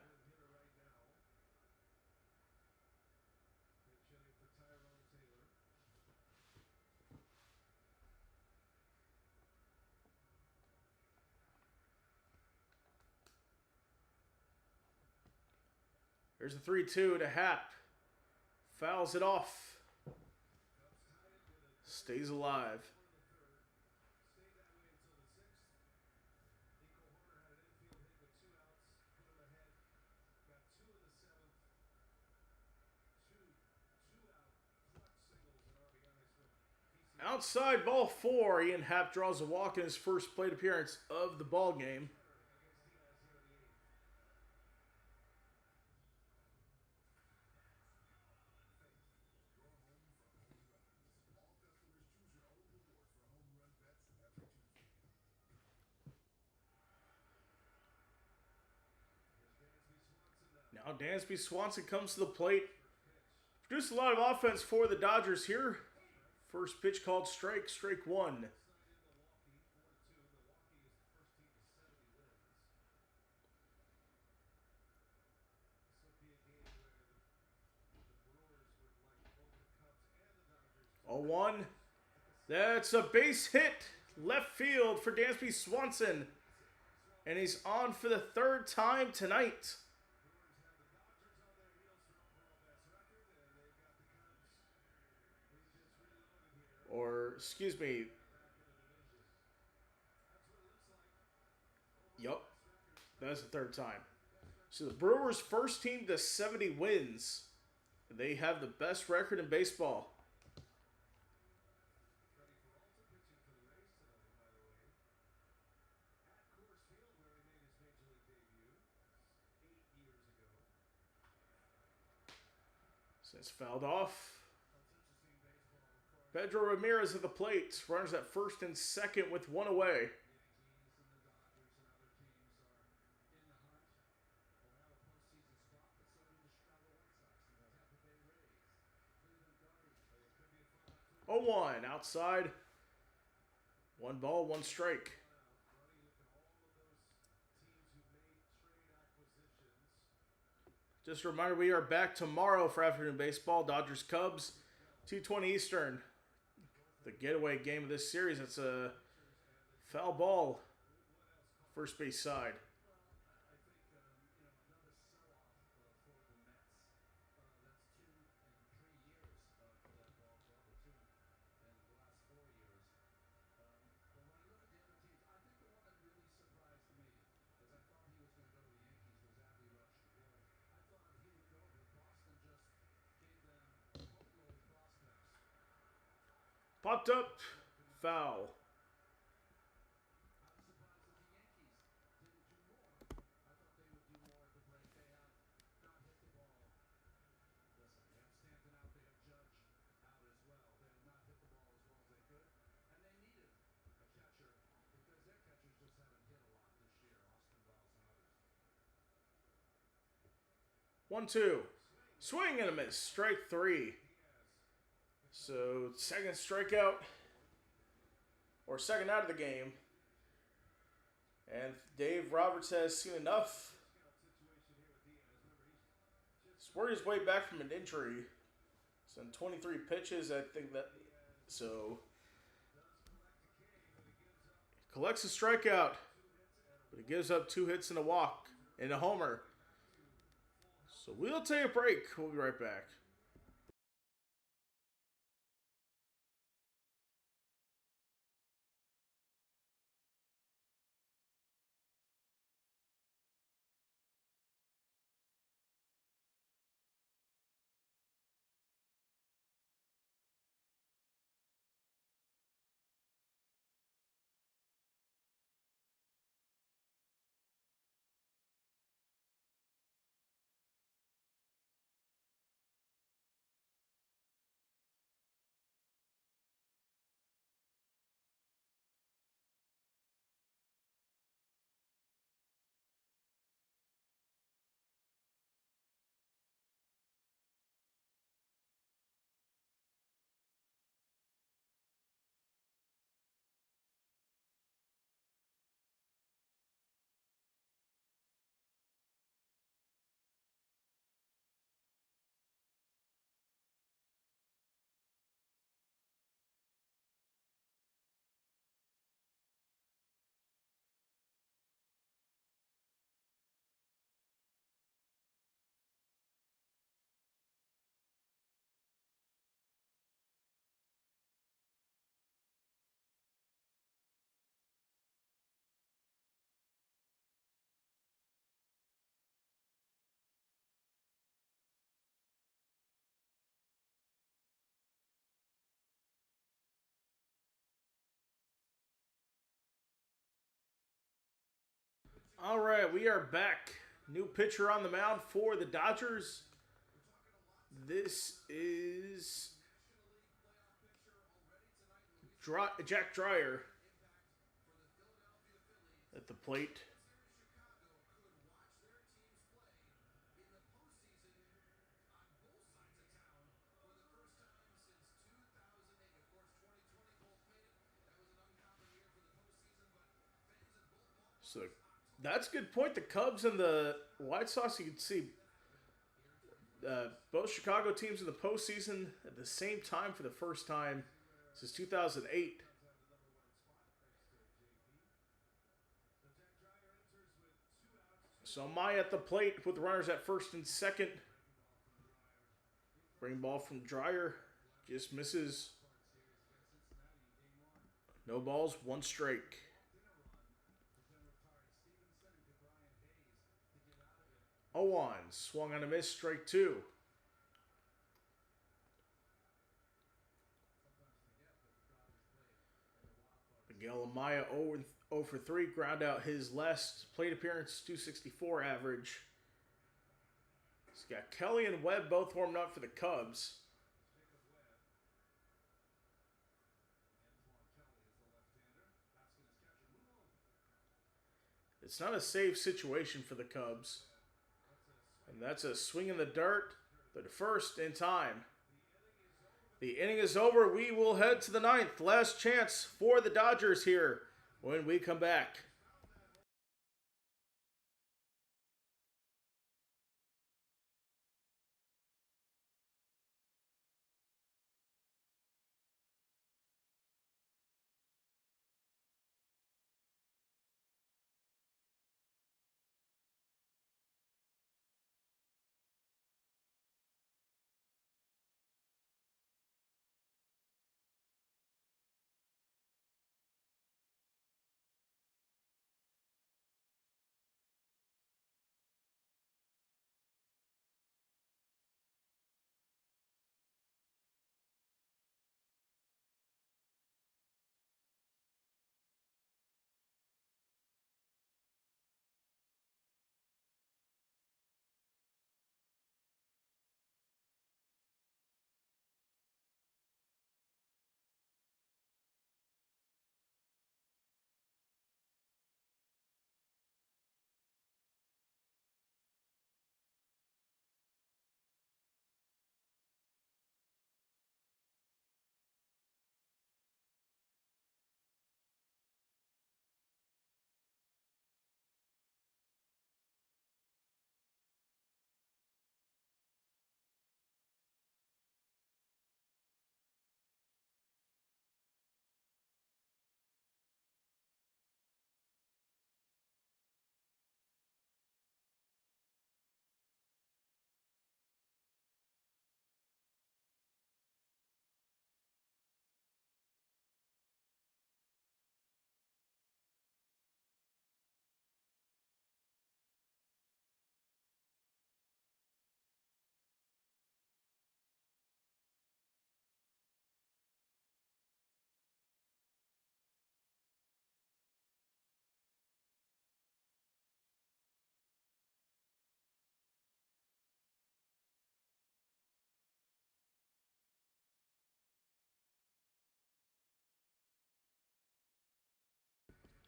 There's a 3-2 to Hap. Fouls it off. Stays alive. Outside ball 4. Ian Happ draws a walk in his first plate appearance of the ball game. Now Dansby Swanson comes to the plate. Produced a lot of offense for the Dodgers here. First pitch called strike, strike 1. Oh, 1. That's a base hit. Left field for Dansby Swanson. And he's on for the 3rd time tonight. Or, excuse me. Yup. That's the 3rd time. So the Brewers' first team to 70 wins. They have the best record in baseball. Since fouled off. Pedro Ramirez at the plate. Runners at first and second with 1 away. Oh, 1 outside. 1 ball, 1 strike. Just a reminder, we are back tomorrow for afternoon baseball. Dodgers Cubs, 2:20 Eastern. The getaway game of this series. It's a foul ball. First base side. Popped up. Foul. One, two. Swing and a miss. Strike 3. So, second strikeout. Or second out of the game. And Dave Roberts has seen enough. He's worked his way back from an injury. He's done 23 pitches, I think that. So, collects a strikeout. But he gives up 2 hits and a walk. And a homer. So we'll take a break. We'll be right back. All right, we are back. New pitcher on the mound for the Dodgers. This is Jack Dreyer at the plate. So that's a good point. The Cubs and the White Sox, you can see both Chicago teams in the postseason at the same time for the first time since 2008. So Maya at the plate with runners at first and second. Bring ball from Dreyer. Just misses. No balls, one strike. Owan swung on a miss, strike two. Miguel Amaya 0 for 3, ground out his last plate appearance, 264 average. He's got Kelly and Webb both warmed up for the Cubs. It's not a safe situation for the Cubs. And that's a swing in the dirt, but first in time. The inning is over. We will head to the ninth. Last chance for the Dodgers here when we come back.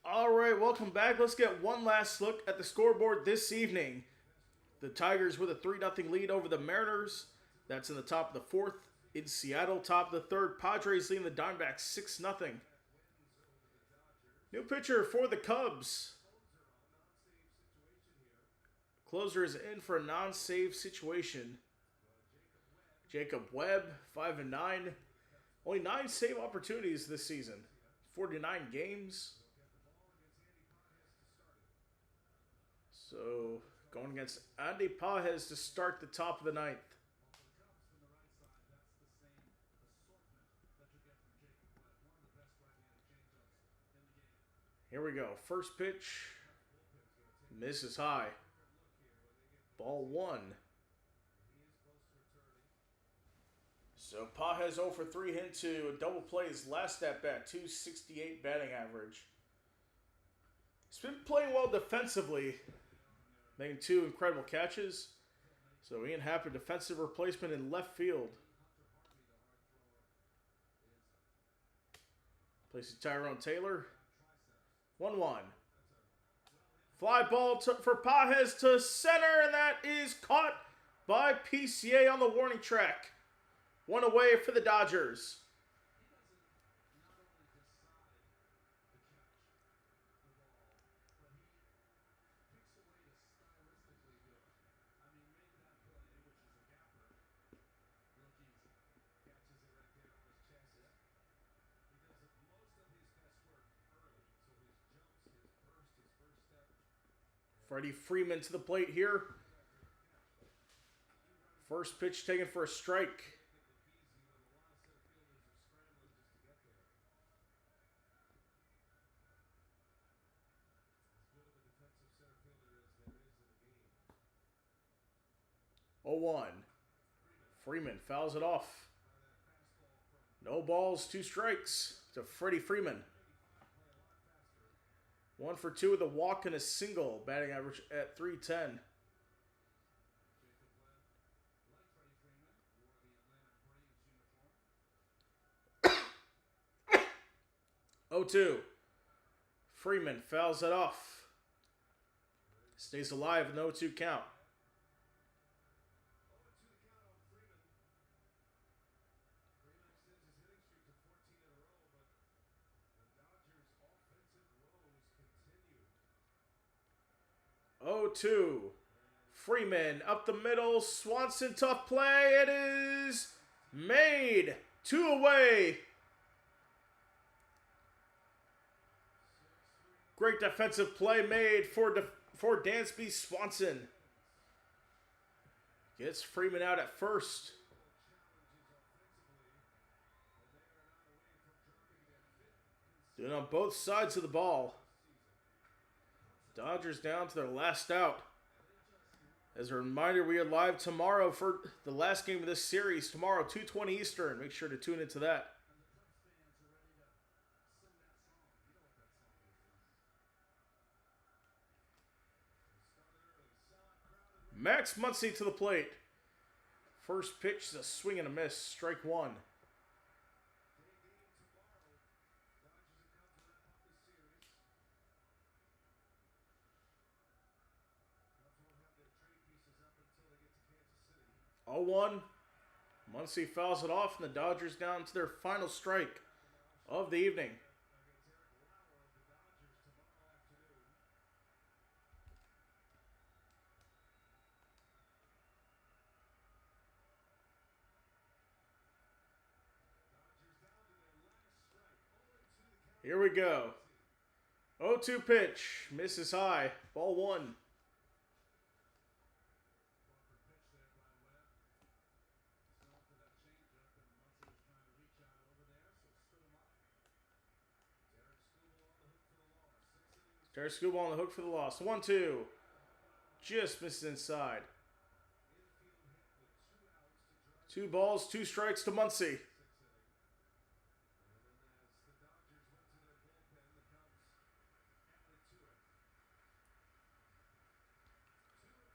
All right, welcome back. Let's get one last look at the scoreboard this evening. The Tigers with a 3-0 lead over the Mariners. That's in the top of the fourth. In Seattle, top of the third. Padres leading the Diamondbacks 6-0. New pitcher for the Cubs. Closer is in for a non-save situation. Jacob Webb, 5-9. Only 9 save opportunities this season. 49 games. So, going against Andy Pages to start the top of the ninth. Here we go. First pitch. Misses high. Ball 1. So Pages 0 for 3 into a double play his last at bat. 268 batting average. He's been playing well defensively, making 2 incredible catches. So Ian Happ, a defensive replacement in left field. Placing Tyrone Taylor. 1-1. Fly ball for Pages to center, and that is caught by PCA on the warning track. 1 away for the Dodgers. Freddie Freeman to the plate here. First pitch taken for a strike. Oh, 1. Freeman fouls it off. No balls, 2 strikes to Freddie Freeman. 1 for 2 with a walk and a single, batting average at .310. 0-2. Freeman fouls it off. Stays alive with an 0-2 count. Oh, 2. Freeman up the middle. Swanson, tough play. It is made. 2 away. Great defensive play made for Dansby Swanson. Gets Freeman out at first. Doing on both sides of the ball. Dodgers down to their last out. As a reminder, we are live tomorrow for the last game of this series. Tomorrow, 2:20 Eastern. Make sure to tune into that. Max Muncy to the plate. First pitch is a swing and a miss. Strike 1. Oh, 1. Muncy fouls it off, and the Dodgers down to their final strike of the evening. Here we go. 0-2 pitch. Misses high. Ball 1. Terry Scuba on the hook for the loss. 1-2. Just missed inside. 2 balls, 2 strikes to Muncy.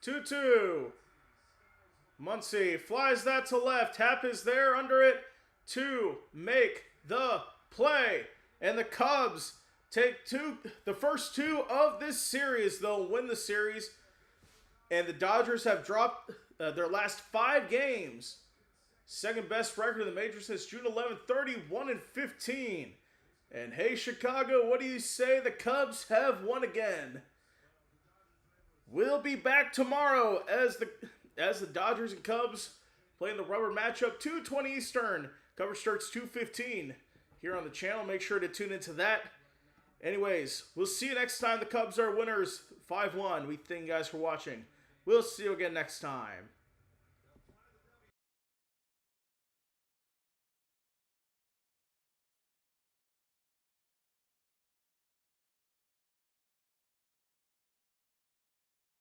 2-2. Muncy flies that to left. Happ is there under it to make the play. And the Cubs take the first 2 of this series. They'll win the series. And the Dodgers have dropped their last 5 games. Second best record in the major since June 11th, 31-15. And hey, Chicago, what do you say? The Cubs have won again. We'll be back tomorrow as the Dodgers and Cubs play in the rubber matchup, 2:20 Eastern. Coverage starts 2:15 here on the channel. Make sure to tune into that. Anyways, we'll see you next time. The Cubs are winners, 5-1. We thank you guys for watching. We'll see you again next time.